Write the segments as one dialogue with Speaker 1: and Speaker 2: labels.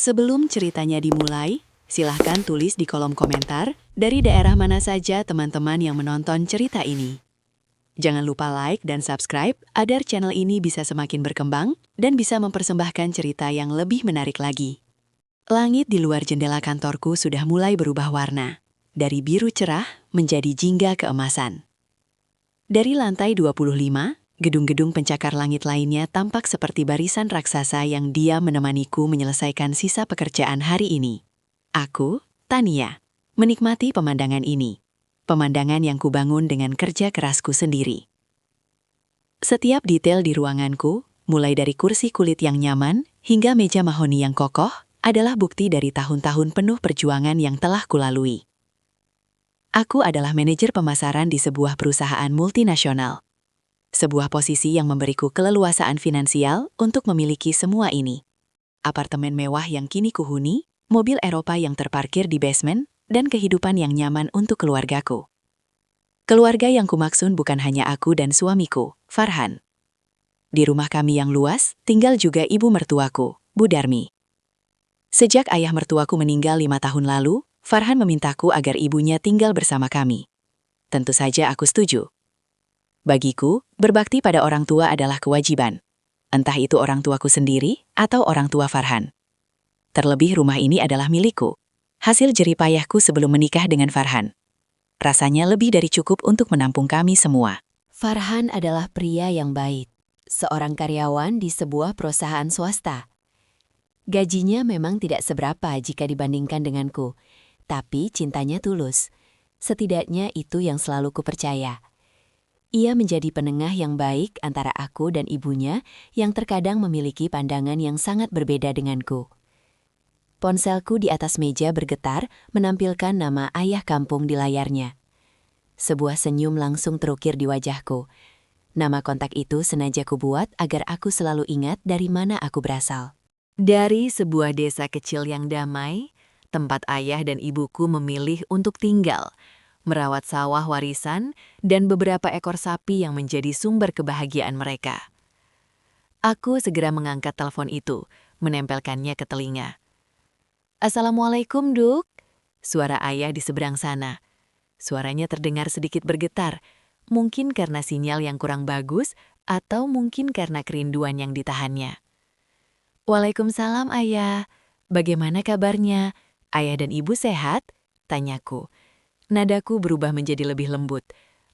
Speaker 1: Sebelum ceritanya dimulai, silahkan tulis di kolom komentar dari daerah mana saja teman-teman yang menonton cerita ini. Jangan lupa like dan subscribe agar channel ini bisa semakin berkembang dan bisa mempersembahkan cerita yang lebih menarik lagi. Langit di luar jendela kantorku sudah mulai berubah warna, dari biru cerah menjadi jingga keemasan. Dari lantai 25, gedung-gedung pencakar langit lainnya tampak seperti barisan raksasa yang diam menemaniku menyelesaikan sisa pekerjaan hari ini. Aku, Tania, menikmati pemandangan ini. Pemandangan yang kubangun dengan kerja kerasku sendiri. Setiap detail di ruanganku, mulai dari kursi kulit yang nyaman hingga meja mahoni yang kokoh, adalah bukti dari tahun-tahun penuh perjuangan yang telah kulalui. Aku adalah manajer pemasaran di sebuah perusahaan multinasional. Sebuah posisi yang memberiku keleluasaan finansial untuk memiliki semua ini. Apartemen mewah yang kini kuhuni, mobil Eropa yang terparkir di basement, dan kehidupan yang nyaman untuk keluargaku. Keluarga yang kumaksud bukan hanya aku dan suamiku, Farhan. Di rumah kami yang luas, tinggal juga ibu mertuaku, Bu Darmi. Sejak ayah mertuaku meninggal 5 tahun lalu, Farhan memintaku agar ibunya tinggal bersama kami. Tentu saja aku setuju. Bagiku, berbakti pada orang tua adalah kewajiban. Entah itu orang tuaku sendiri atau orang tua Farhan. Terlebih rumah ini adalah milikku. Hasil jeripayahku sebelum menikah dengan Farhan. Rasanya lebih dari cukup untuk menampung kami semua.
Speaker 2: Farhan adalah pria yang baik. Seorang karyawan di sebuah perusahaan swasta. Gajinya memang tidak seberapa jika dibandingkan denganku. Tapi cintanya tulus. Setidaknya itu yang selalu kupercaya. Ia menjadi penengah yang baik antara aku dan ibunya yang terkadang memiliki pandangan yang sangat berbeda denganku. Ponselku di atas meja bergetar menampilkan nama ayah kampung di layarnya. Sebuah senyum langsung terukir di wajahku. Nama kontak itu sengaja kubuat agar aku selalu ingat dari mana aku berasal. Dari sebuah desa kecil yang damai, tempat ayah dan ibuku memilih untuk tinggal, merawat sawah warisan, dan beberapa ekor sapi yang menjadi sumber kebahagiaan mereka. Aku segera mengangkat telepon itu, menempelkannya ke telinga. "Assalamualaikum, Duk." Suara ayah di seberang sana. Suaranya terdengar sedikit bergetar, mungkin karena sinyal yang kurang bagus atau mungkin karena kerinduan yang ditahannya. "Waalaikumsalam, Ayah. Bagaimana kabarnya? Ayah dan Ibu sehat?" tanyaku. Nadaku berubah menjadi lebih lembut.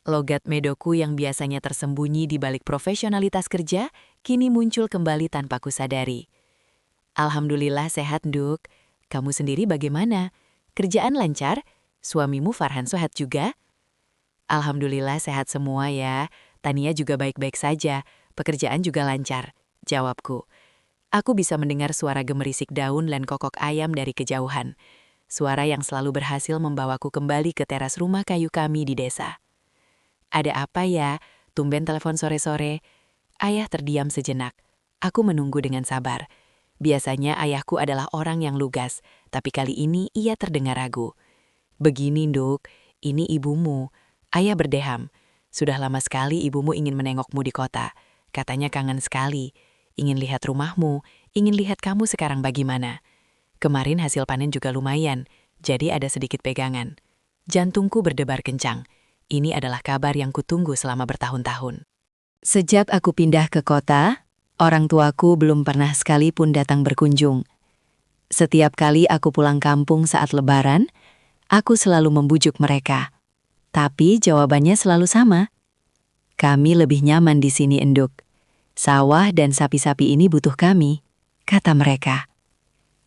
Speaker 2: Logat medoku yang biasanya tersembunyi di balik profesionalitas kerja, kini muncul kembali tanpa kusadari. "Alhamdulillah sehat, Duk. Kamu sendiri bagaimana? Kerjaan lancar? Suamimu Farhan sehat juga?" "Alhamdulillah sehat semua ya. Tania juga baik-baik saja. Pekerjaan juga lancar," jawabku. Aku bisa mendengar suara gemerisik daun dan kokok ayam dari kejauhan. Suara yang selalu berhasil membawaku kembali ke teras rumah kayu kami di desa. "Ada apa ya? Tumben telepon sore-sore." Ayah terdiam sejenak. Aku menunggu dengan sabar. Biasanya ayahku adalah orang yang lugas, tapi kali ini ia terdengar ragu. "Begini, Duk, ini ibumu." Ayah berdeham. "Sudah lama sekali ibumu ingin menengokmu di kota. Katanya kangen sekali. Ingin lihat rumahmu, ingin lihat kamu sekarang bagaimana. Kemarin hasil panen juga lumayan, jadi ada sedikit pegangan." Jantungku berdebar kencang. Ini adalah kabar yang kutunggu selama bertahun-tahun. Sejak aku pindah ke kota, orang tuaku belum pernah sekalipun datang berkunjung. Setiap kali aku pulang kampung saat Lebaran, aku selalu membujuk mereka. Tapi jawabannya selalu sama. "Kami lebih nyaman di sini, Enduk. Sawah dan sapi-sapi ini butuh kami," kata mereka.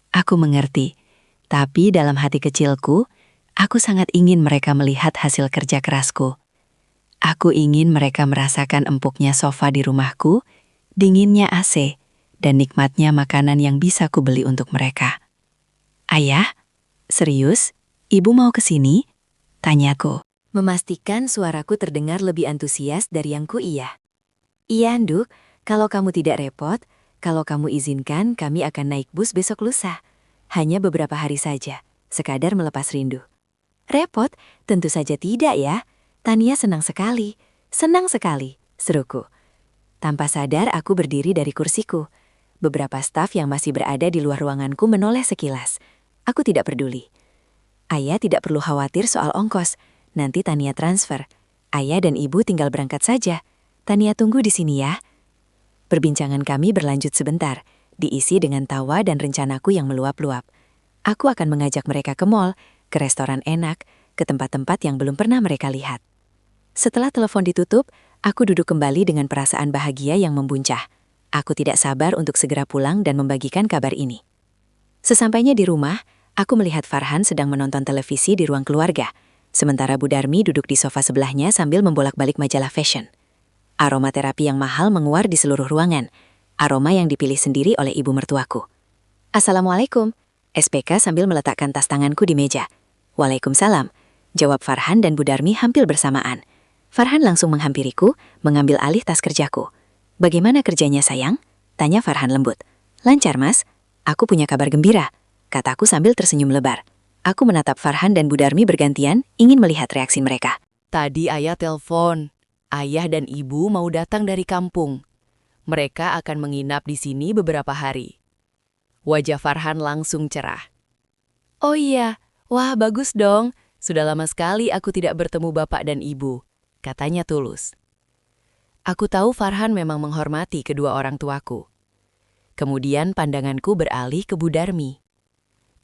Speaker 2: Aku mengerti, tapi dalam hati kecilku, aku sangat ingin mereka melihat hasil kerja kerasku. Aku ingin mereka merasakan empuknya sofa di rumahku, dinginnya AC, dan nikmatnya makanan yang bisa kubeli untuk mereka. "Ayah, serius? Ibu mau ke sini?" tanyaku. Memastikan suaraku terdengar lebih antusias dari yang iya. "Iya, Nduk, kalau kamu tidak repot, kalau kamu izinkan kami akan naik bus besok lusa. Hanya beberapa hari saja, sekadar melepas rindu." "Repot? Tentu saja tidak ya. Tania senang sekali, seruku. Tanpa sadar aku berdiri dari kursiku. Beberapa staf yang masih berada di luar ruanganku menoleh sekilas. Aku tidak peduli. Ayah tidak perlu khawatir soal ongkos. Nanti Tania transfer. Ayah dan ibu tinggal berangkat saja. Tania tunggu di sini ya. Perbincangan kami berlanjut sebentar, diisi dengan tawa dan rencanaku yang meluap-luap. Aku akan mengajak mereka ke mall, ke restoran enak, ke tempat-tempat yang belum pernah mereka lihat. Setelah telepon ditutup, aku duduk kembali dengan perasaan bahagia yang membuncah. Aku tidak sabar untuk segera pulang dan membagikan kabar ini. Sesampainya di rumah, aku melihat Farhan sedang menonton televisi di ruang keluarga, sementara Bu Darmi duduk di sofa sebelahnya sambil membolak-balik majalah fashion. Aroma terapi yang mahal menguar di seluruh ruangan, aroma yang dipilih sendiri oleh ibu mertuaku. Assalamualaikum, SPK sambil meletakkan tas tanganku di meja. Waalaikumsalam, jawab Farhan dan Bu Darmi hampir bersamaan. Farhan langsung menghampiriku, mengambil alih tas kerjaku. Bagaimana kerjanya sayang? Tanya Farhan lembut. Lancar mas, aku punya kabar gembira, kataku sambil tersenyum lebar. Aku menatap Farhan dan Bu Darmi bergantian, ingin melihat reaksi mereka.
Speaker 1: Tadi ayah telepon. Ayah dan ibu mau datang dari kampung. Mereka akan menginap di sini beberapa hari. Wajah Farhan langsung cerah. Oh iya, wah bagus dong. Sudah lama sekali aku tidak bertemu bapak dan ibu, katanya tulus. Aku tahu Farhan memang menghormati kedua orang tuaku. Kemudian pandanganku beralih ke Bu Darmi.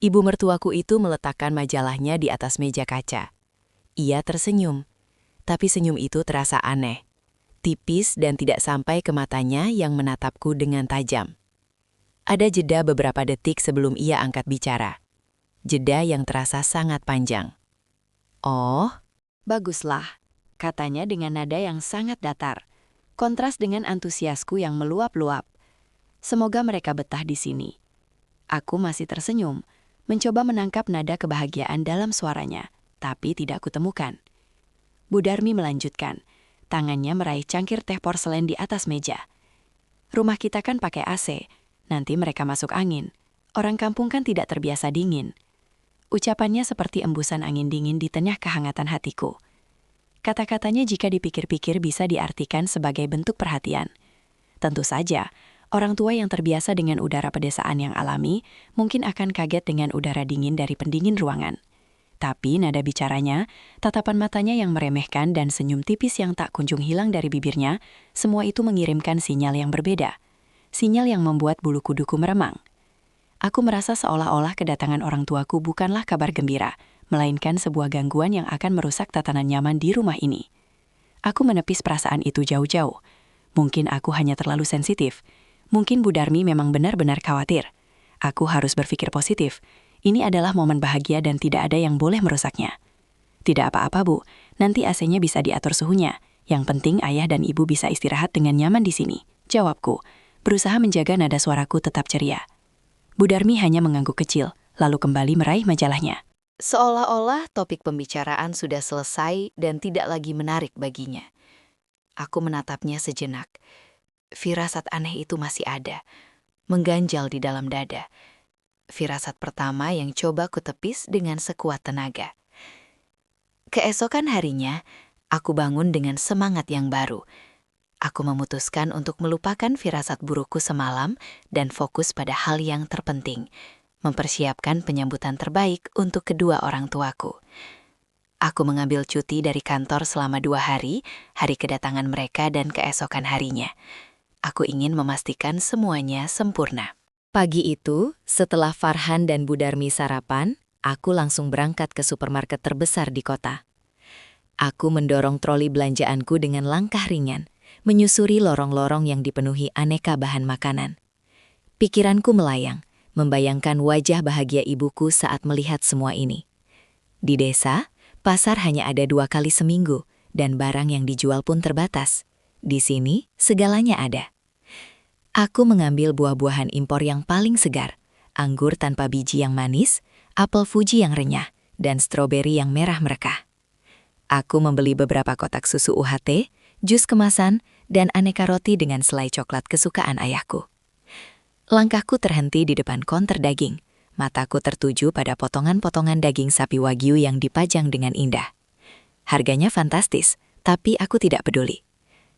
Speaker 1: Ibu mertuaku itu meletakkan majalahnya di atas meja kaca. Ia tersenyum. Tapi senyum itu terasa aneh, tipis dan tidak sampai ke matanya yang menatapku dengan tajam. Ada jeda beberapa detik sebelum ia angkat bicara. Jeda yang terasa sangat panjang. Oh, baguslah, katanya dengan nada yang sangat datar. Kontras dengan antusiasku yang meluap-luap. Semoga mereka betah di sini. Aku masih tersenyum, mencoba menangkap nada kebahagiaan dalam suaranya, tapi tidak kutemukan. Bu Darmi melanjutkan, tangannya meraih cangkir teh porselen di atas meja. Rumah kita kan pakai AC, nanti mereka masuk angin. Orang kampung kan tidak terbiasa dingin. Ucapannya seperti embusan angin dingin di tengah kehangatan hatiku. Kata-katanya jika dipikir-pikir bisa diartikan sebagai bentuk perhatian. Tentu saja, orang tua yang terbiasa dengan udara pedesaan yang alami mungkin akan kaget dengan udara dingin dari pendingin ruangan. Tapi nada bicaranya, tatapan matanya yang meremehkan dan senyum tipis yang tak kunjung hilang dari bibirnya, semua itu mengirimkan sinyal yang berbeda. Sinyal yang membuat bulu kuduku meremang. Aku merasa seolah-olah kedatangan orang tuaku bukanlah kabar gembira, melainkan sebuah gangguan yang akan merusak tatanan nyaman di rumah ini. Aku menepis perasaan itu jauh-jauh. Mungkin aku hanya terlalu sensitif. Mungkin Bu Darmi memang benar-benar khawatir. Aku harus berpikir positif. Ini adalah momen bahagia dan tidak ada yang boleh merusaknya. Tidak apa-apa, Bu. Nanti AC-nya bisa diatur suhunya. Yang penting ayah dan ibu bisa istirahat dengan nyaman di sini. Jawabku, berusaha menjaga nada suaraku tetap ceria. Bu Darmi hanya mengangguk kecil, lalu kembali meraih majalahnya. Seolah-olah topik pembicaraan sudah selesai dan tidak lagi menarik baginya. Aku menatapnya sejenak. Firasat aneh itu masih ada, mengganjal di dalam dada. Firasat pertama yang coba kutepis dengan sekuat tenaga. Keesokan harinya, aku bangun dengan semangat yang baru. Aku memutuskan untuk melupakan firasat burukku semalam dan fokus pada hal yang terpenting, mempersiapkan penyambutan terbaik untuk kedua orang tuaku. Aku mengambil cuti dari kantor selama 2 hari, hari kedatangan mereka dan keesokan harinya. Aku ingin memastikan semuanya sempurna. Pagi itu, setelah Farhan dan Bu Darmi sarapan, aku langsung berangkat ke supermarket terbesar di kota. Aku mendorong troli belanjaanku dengan langkah ringan, menyusuri lorong-lorong yang dipenuhi aneka bahan makanan. Pikiranku melayang, membayangkan wajah bahagia ibuku saat melihat semua ini. Di desa, pasar hanya ada 2 kali seminggu, dan barang yang dijual pun terbatas. Di sini, segalanya ada. Aku mengambil buah-buahan impor yang paling segar, anggur tanpa biji yang manis, apel Fuji yang renyah, dan stroberi yang merah merekah. Aku membeli beberapa kotak susu UHT, jus kemasan, dan aneka roti dengan selai coklat kesukaan ayahku. Langkahku terhenti di depan konter daging. Mataku tertuju pada potongan-potongan daging sapi wagyu yang dipajang dengan indah. Harganya fantastis, tapi aku tidak peduli.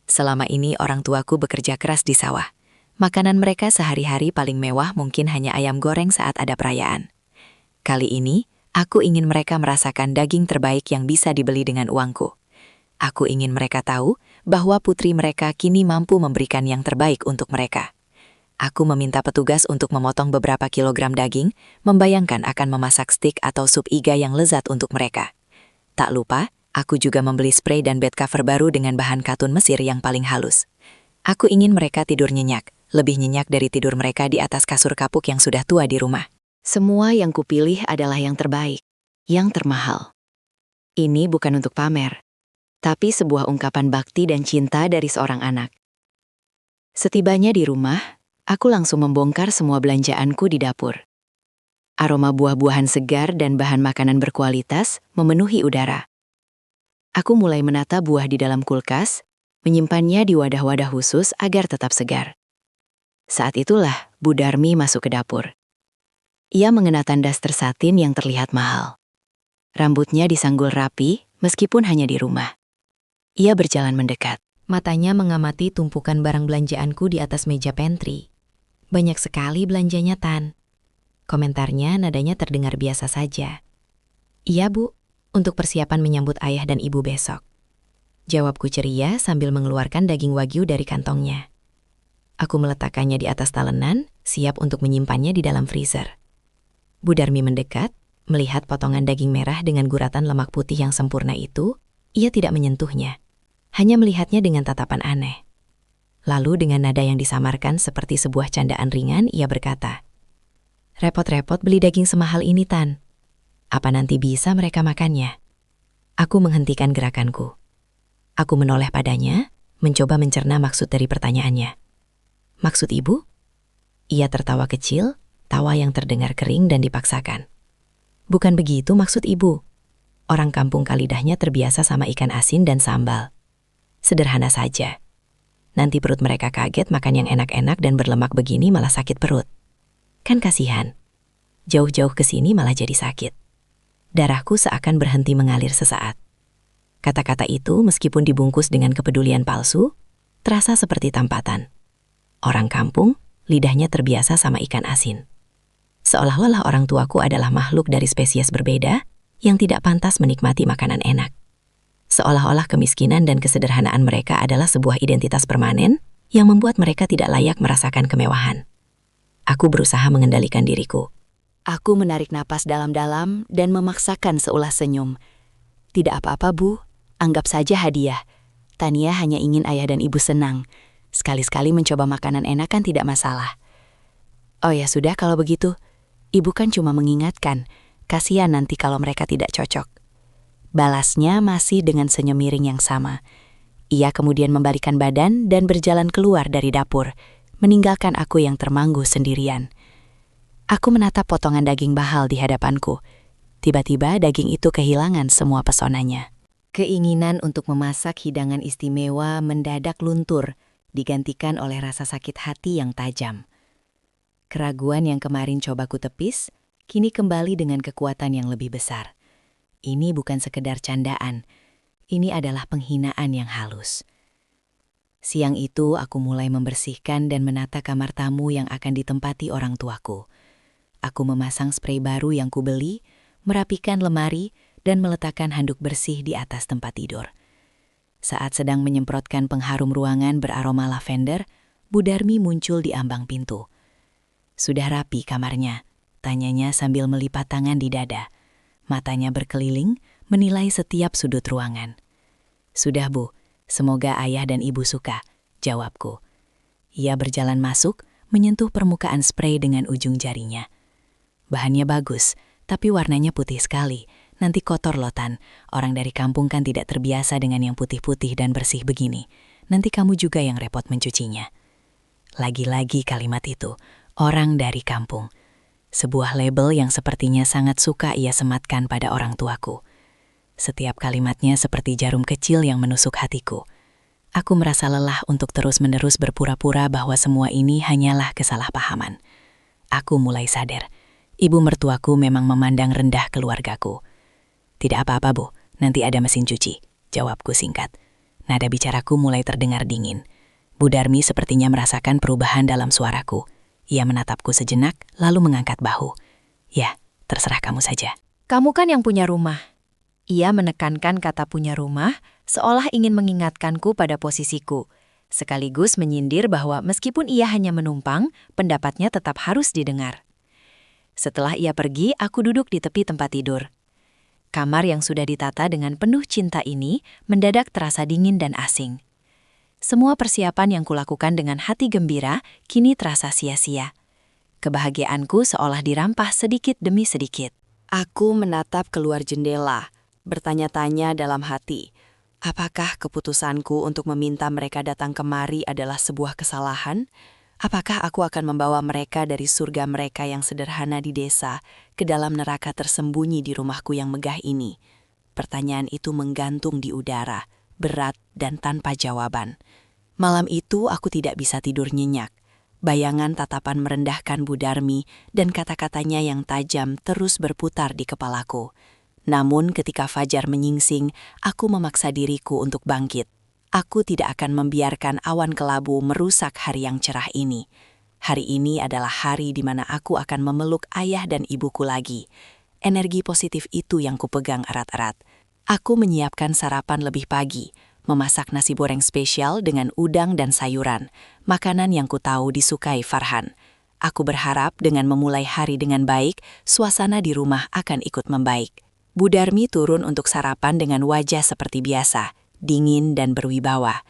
Speaker 1: Selama ini orang tuaku bekerja keras di sawah.
Speaker 2: Makanan mereka sehari-hari paling mewah mungkin hanya ayam goreng saat ada perayaan. Kali ini, aku ingin mereka merasakan daging terbaik yang bisa dibeli dengan uangku. Aku ingin mereka tahu bahwa putri mereka kini mampu memberikan yang terbaik untuk mereka. Aku meminta petugas untuk memotong beberapa kilogram daging, membayangkan akan memasak stik atau sup iga yang lezat untuk mereka. Tak lupa, aku juga membeli spray dan bed cover baru dengan bahan katun Mesir yang paling halus. Aku ingin mereka tidur nyenyak, lebih nyenyak dari tidur mereka di atas kasur kapuk yang sudah tua di rumah. Semua yang kupilih adalah yang terbaik, yang termahal. Ini bukan untuk pamer, tapi sebuah ungkapan bakti dan cinta dari seorang anak. Setibanya di rumah, aku langsung membongkar semua belanjaanku di dapur. Aroma buah-buahan segar dan bahan makanan berkualitas memenuhi udara. Aku mulai menata buah di dalam kulkas, menyimpannya di wadah-wadah khusus agar tetap segar. Saat itulah Bu Darmi masuk ke dapur. Ia mengenakan daster satin yang terlihat mahal. Rambutnya disanggul rapi, meskipun hanya di rumah. Ia berjalan mendekat. Matanya mengamati tumpukan barang belanjaanku di atas meja pantry. Banyak sekali belanjanya, Tan. Komentarnya nadanya terdengar biasa saja. Iya, Bu, untuk persiapan menyambut ayah dan ibu besok. Jawabku ceria sambil mengeluarkan daging wagyu dari kantongnya. Aku meletakkannya di atas talenan, siap untuk menyimpannya di dalam freezer. Bu Darmi mendekat, melihat potongan daging merah dengan guratan lemak putih yang sempurna itu, ia tidak menyentuhnya. Hanya melihatnya dengan tatapan aneh. Lalu dengan nada yang disamarkan seperti sebuah candaan ringan, ia berkata, "Repot-repot beli daging semahal ini, Tan. Apa nanti bisa mereka makannya?" Aku menghentikan gerakanku. Aku menoleh padanya, mencoba mencerna maksud dari pertanyaannya. "Maksud ibu?" Ia tertawa kecil, tawa yang terdengar kering dan dipaksakan. "Bukan begitu maksud ibu. Orang kampung kalidahnya terbiasa sama ikan asin dan sambal. Sederhana saja. Nanti perut mereka kaget makan yang enak-enak dan berlemak begini malah sakit perut. Kan kasihan. Jauh-jauh ke sini malah jadi sakit. Darahku seakan berhenti mengalir sesaat." Kata-kata itu meskipun dibungkus dengan kepedulian palsu, terasa seperti tampatan. Orang kampung, lidahnya terbiasa sama ikan asin. Seolah-olah orang tuaku adalah makhluk dari spesies berbeda yang tidak pantas menikmati makanan enak. Seolah-olah kemiskinan dan kesederhanaan mereka adalah sebuah identitas permanen yang membuat mereka tidak layak merasakan kemewahan. Aku berusaha mengendalikan diriku. Aku menarik napas dalam-dalam dan memaksakan seulas senyum. "Tidak apa-apa, Bu. Anggap saja hadiah. Tania hanya ingin ayah dan ibu senang. Sekali-sekali mencoba makanan enak kan tidak masalah." "Oh ya sudah kalau begitu. Ibu kan cuma mengingatkan. Kasihan nanti kalau mereka tidak cocok." Balasnya masih dengan senyum miring yang sama. Ia kemudian membalikkan badan dan berjalan keluar dari dapur, meninggalkan aku yang termanggu sendirian. Aku menatap potongan daging bahal di hadapanku. Tiba-tiba daging itu kehilangan semua pesonanya. Keinginan untuk memasak hidangan istimewa mendadak luntur, digantikan oleh rasa sakit hati yang tajam. Keraguan yang kemarin coba ku tepis, kini kembali dengan kekuatan yang lebih besar. Ini bukan sekedar candaan, ini adalah penghinaan yang halus. Siang itu aku mulai membersihkan dan menata kamar tamu yang akan ditempati orang tuaku. Aku memasang spray baru yang kubeli, merapikan lemari, dan meletakkan handuk bersih di atas tempat tidur. Saat sedang menyemprotkan pengharum ruangan beraroma lavender, Bu Darmi muncul di ambang pintu. "Sudah rapi kamarnya?" tanyanya sambil melipat tangan di dada. Matanya berkeliling, menilai setiap sudut ruangan. "Sudah, Bu. Semoga ayah dan ibu suka," jawabku. Ia berjalan masuk, menyentuh permukaan spray dengan ujung jarinya. "Bahannya bagus, tapi warnanya putih sekali. Nanti kotor loh, Tan. Orang dari kampung kan tidak terbiasa dengan yang putih-putih dan bersih begini. Nanti kamu juga yang repot mencucinya." Lagi-lagi kalimat itu, orang dari kampung. Sebuah label yang sepertinya sangat suka ia sematkan pada orang tuaku. Setiap kalimatnya seperti jarum kecil yang menusuk hatiku. Aku merasa lelah untuk terus-menerus berpura-pura bahwa semua ini hanyalah kesalahpahaman. Aku mulai sadar, ibu mertuaku memang memandang rendah keluargaku. "Tidak apa-apa, Bu, nanti ada mesin cuci," jawabku singkat. Nada bicaraku mulai terdengar dingin. Bu Darmi sepertinya merasakan perubahan dalam suaraku. Ia menatapku sejenak, lalu mengangkat bahu. Ya, terserah kamu saja.
Speaker 3: Kamu kan yang punya rumah. Ia menekankan kata punya rumah, seolah ingin mengingatkanku pada posisiku. Sekaligus menyindir bahwa meskipun ia hanya menumpang, pendapatnya tetap harus didengar. Setelah ia pergi, aku duduk di tepi tempat tidur. Kamar yang sudah ditata dengan penuh cinta ini mendadak terasa dingin dan asing. Semua persiapan yang kulakukan dengan hati gembira kini terasa sia-sia. Kebahagiaanku seolah dirampas sedikit demi sedikit.
Speaker 1: Aku menatap keluar jendela, bertanya-tanya dalam hati. Apakah keputusanku untuk meminta mereka datang kemari adalah sebuah kesalahan? Apakah aku akan membawa mereka dari surga mereka yang sederhana di desa ke dalam neraka tersembunyi di rumahku yang megah ini? Pertanyaan itu menggantung di udara, berat dan tanpa jawaban. Malam itu aku tidak bisa tidur nyenyak. Bayangan tatapan merendahkan Bu Darmi dan kata-katanya yang tajam terus berputar di kepalaku. Namun ketika fajar menyingsing, aku memaksa diriku untuk bangkit. Aku tidak akan membiarkan awan kelabu merusak hari yang cerah ini. Hari ini adalah hari di mana aku akan memeluk ayah dan ibuku lagi. Energi positif itu yang kupegang erat-erat. Aku menyiapkan sarapan lebih pagi, memasak nasi goreng spesial dengan udang dan sayuran, makanan yang kutahu disukai Farhan. Aku berharap dengan memulai hari dengan baik, suasana di rumah akan ikut membaik. Bu Darmi turun untuk sarapan dengan wajah seperti biasa, dingin dan berwibawa.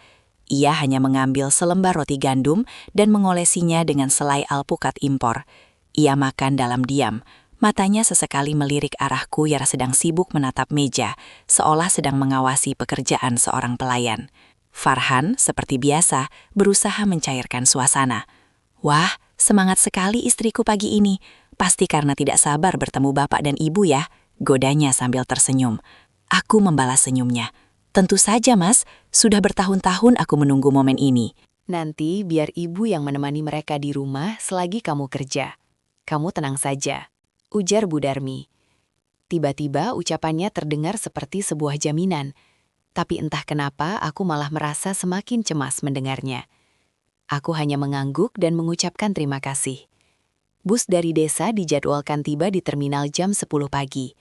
Speaker 1: Ia hanya mengambil selembar roti gandum dan mengolesinya dengan selai alpukat impor. Ia makan dalam diam. Matanya sesekali melirik arahku yang sedang sibuk menatap meja, seolah sedang mengawasi pekerjaan seorang pelayan. Farhan, seperti biasa, berusaha mencairkan suasana. Wah, semangat sekali istriku pagi ini. Pasti karena tidak sabar bertemu bapak dan ibu ya, godanya sambil tersenyum. Aku membalas senyumnya. Tentu saja, Mas. Sudah bertahun-tahun aku menunggu momen ini.
Speaker 3: Nanti biar ibu yang menemani mereka di rumah selagi kamu kerja. Kamu tenang saja, ujar Bu Darmi. Tiba-tiba ucapannya terdengar seperti sebuah jaminan. Tapi entah kenapa aku malah merasa semakin cemas mendengarnya. Aku hanya mengangguk dan mengucapkan terima kasih. Bus dari desa dijadwalkan tiba di terminal jam 10 pagi.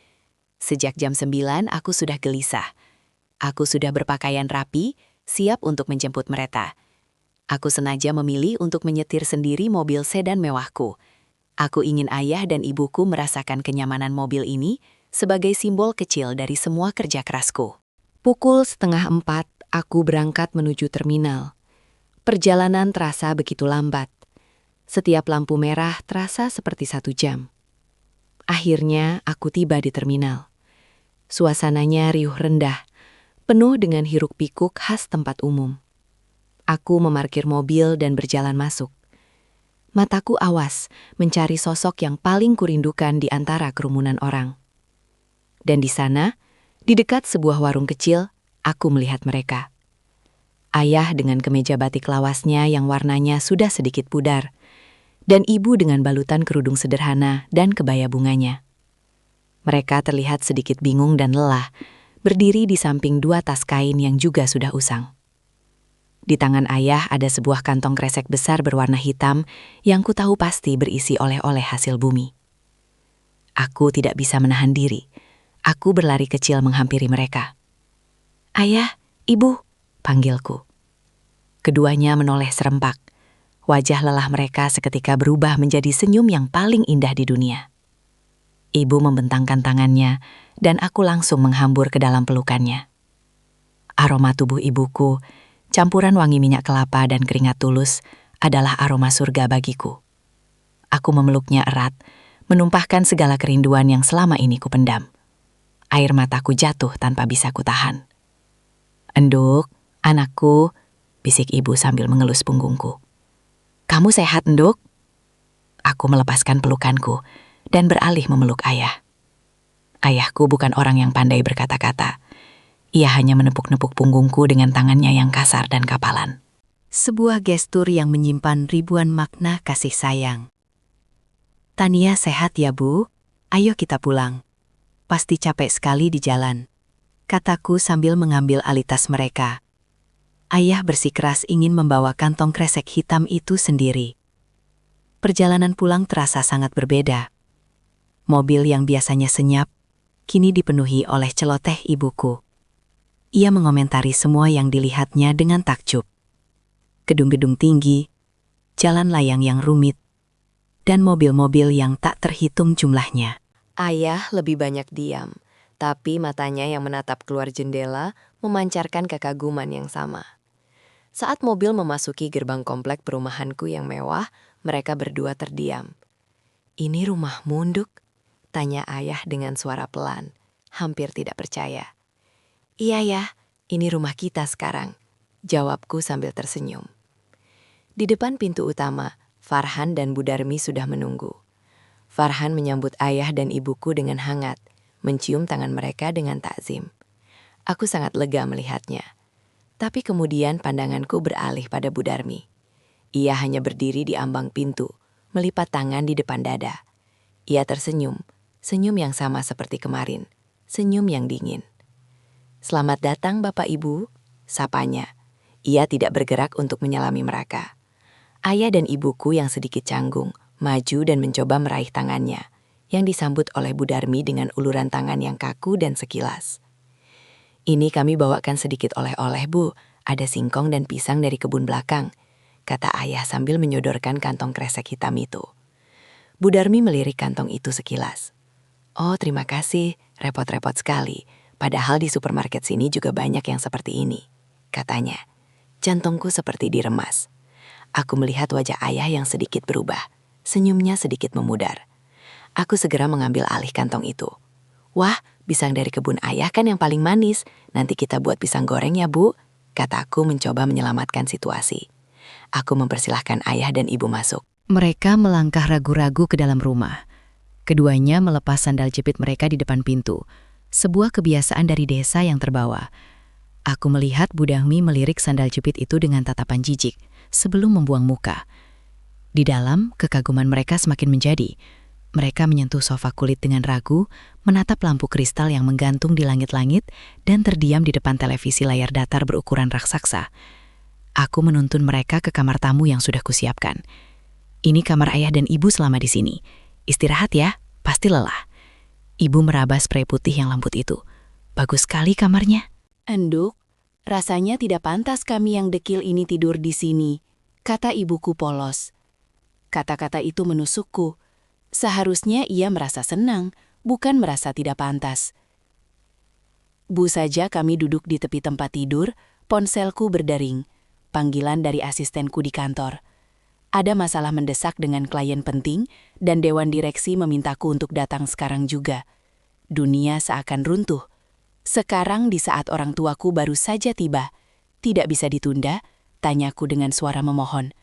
Speaker 3: Sejak jam 9 aku sudah gelisah. Aku sudah berpakaian rapi, siap untuk menjemput mereka. Aku sengaja memilih untuk menyetir sendiri mobil sedan mewahku. Aku ingin ayah dan ibuku merasakan kenyamanan mobil ini sebagai simbol kecil dari semua kerja kerasku. Pukul 3:30 aku berangkat menuju terminal. Perjalanan terasa begitu lambat. Setiap lampu merah terasa seperti 1 jam. Akhirnya aku tiba di terminal. Suasananya riuh rendah, penuh dengan hiruk-pikuk khas tempat umum. Aku memarkir mobil dan berjalan masuk. Mataku awas mencari sosok yang paling kurindukan di antara kerumunan orang. Dan di sana, di dekat sebuah warung kecil, aku melihat mereka. Ayah dengan kemeja batik lawasnya yang warnanya sudah sedikit pudar, dan ibu dengan balutan kerudung sederhana dan kebaya bunganya. Mereka terlihat sedikit bingung dan lelah, berdiri di samping 2 tas kain yang juga sudah usang. Di tangan ayah ada sebuah kantong kresek besar berwarna hitam yang kutahu pasti berisi oleh-oleh hasil bumi. Aku tidak bisa menahan diri. Aku berlari kecil menghampiri mereka. "Ayah, ibu," panggilku. Keduanya menoleh serempak. Wajah lelah mereka seketika berubah menjadi senyum yang paling indah di dunia. Ibu membentangkan tangannya, dan aku langsung menghambur ke dalam pelukannya. Aroma tubuh ibuku, campuran wangi minyak kelapa dan keringat tulus, adalah aroma surga bagiku. Aku memeluknya erat, menumpahkan segala kerinduan yang selama ini kupendam. Air mataku jatuh tanpa bisa kutahan. "Enduk, anakku," bisik ibu sambil mengelus punggungku. "Kamu sehat, Enduk?" Aku melepaskan pelukanku dan beralih memeluk ayah. Ayahku bukan orang yang pandai berkata-kata. Ia hanya menepuk-nepuk punggungku dengan tangannya yang kasar dan kapalan. Sebuah gestur yang menyimpan ribuan makna kasih sayang. "Tania sehat ya, Bu? Ayo kita pulang. Pasti capek sekali di jalan," kataku sambil mengambil alih tas mereka. Ayah bersikeras ingin membawa kantong kresek hitam itu sendiri. Perjalanan pulang terasa sangat berbeda. Mobil yang biasanya senyap, kini dipenuhi oleh celoteh ibuku. Ia mengomentari semua yang dilihatnya dengan takjub. Gedung-gedung tinggi, jalan layang yang rumit, dan mobil-mobil yang tak terhitung jumlahnya.
Speaker 2: Ayah lebih banyak diam, tapi matanya yang menatap keluar jendela memancarkan kekaguman yang sama. Saat mobil memasuki gerbang komplek perumahanku yang mewah, mereka berdua terdiam. "Ini rumahmu, Nduk?" tanya ayah dengan suara pelan, hampir tidak percaya. "Iya ya, ini rumah kita sekarang," jawabku sambil tersenyum. Di depan pintu utama, Farhan dan Budarmi sudah menunggu. Farhan menyambut ayah dan ibuku dengan hangat, mencium tangan mereka dengan takzim. Aku sangat lega melihatnya. Tapi kemudian pandanganku beralih pada Budarmi. Ia hanya berdiri di ambang pintu, melipat tangan di depan dada. Ia tersenyum, senyum yang sama seperti kemarin, senyum yang dingin. "Selamat datang Bapak Ibu," sapanya. Ia tidak bergerak untuk menyalami mereka. Ayah dan ibuku yang sedikit canggung, maju dan mencoba meraih tangannya, yang disambut oleh Budarmi dengan uluran tangan yang kaku dan sekilas. "Ini kami bawakan sedikit oleh-oleh, Bu. Ada singkong dan pisang dari kebun belakang," kata ayah sambil menyodorkan kantong kresek hitam itu. Budarmi melirik kantong itu sekilas. "Oh, terima kasih. Repot-repot sekali. Padahal di supermarket sini juga banyak yang seperti ini," katanya. Jantungku seperti diremas. Aku melihat wajah ayah yang sedikit berubah. Senyumnya sedikit memudar. Aku segera mengambil alih kantong itu. "Wah, pisang dari kebun ayah kan yang paling manis. Nanti kita buat pisang goreng ya, Bu," kataku mencoba menyelamatkan situasi. Aku mempersilahkan ayah dan ibu masuk. Mereka melangkah ragu-ragu ke dalam rumah. Keduanya melepas sandal jepit mereka di depan pintu. Sebuah kebiasaan dari desa yang terbawa. Aku melihat Budarmi melirik sandal jepit itu dengan tatapan jijik sebelum membuang muka. Di dalam, kekaguman mereka semakin menjadi. Mereka menyentuh sofa kulit dengan ragu, menatap lampu kristal yang menggantung di langit-langit, dan terdiam di depan televisi layar datar berukuran raksasa. Aku menuntun mereka ke kamar tamu yang sudah kusiapkan. "Ini kamar ayah dan ibu selama di sini. Istirahat ya, pasti lelah." Ibu meraba spray putih yang lembut itu. "Bagus sekali kamarnya."
Speaker 1: "Enduk, rasanya tidak pantas kami yang dekil ini tidur di sini," kata ibuku polos. Kata-kata itu menusukku. Seharusnya ia merasa senang, bukan merasa tidak pantas. Bu saja kami duduk di tepi tempat tidur, ponselku berdering. Panggilan dari asistenku di kantor. Ada masalah mendesak dengan klien penting, dan dewan direksi memintaku untuk datang sekarang juga. Dunia seakan runtuh. Sekarang di saat orang tuaku baru saja tiba. "Tidak bisa ditunda?" tanyaku dengan suara memohon.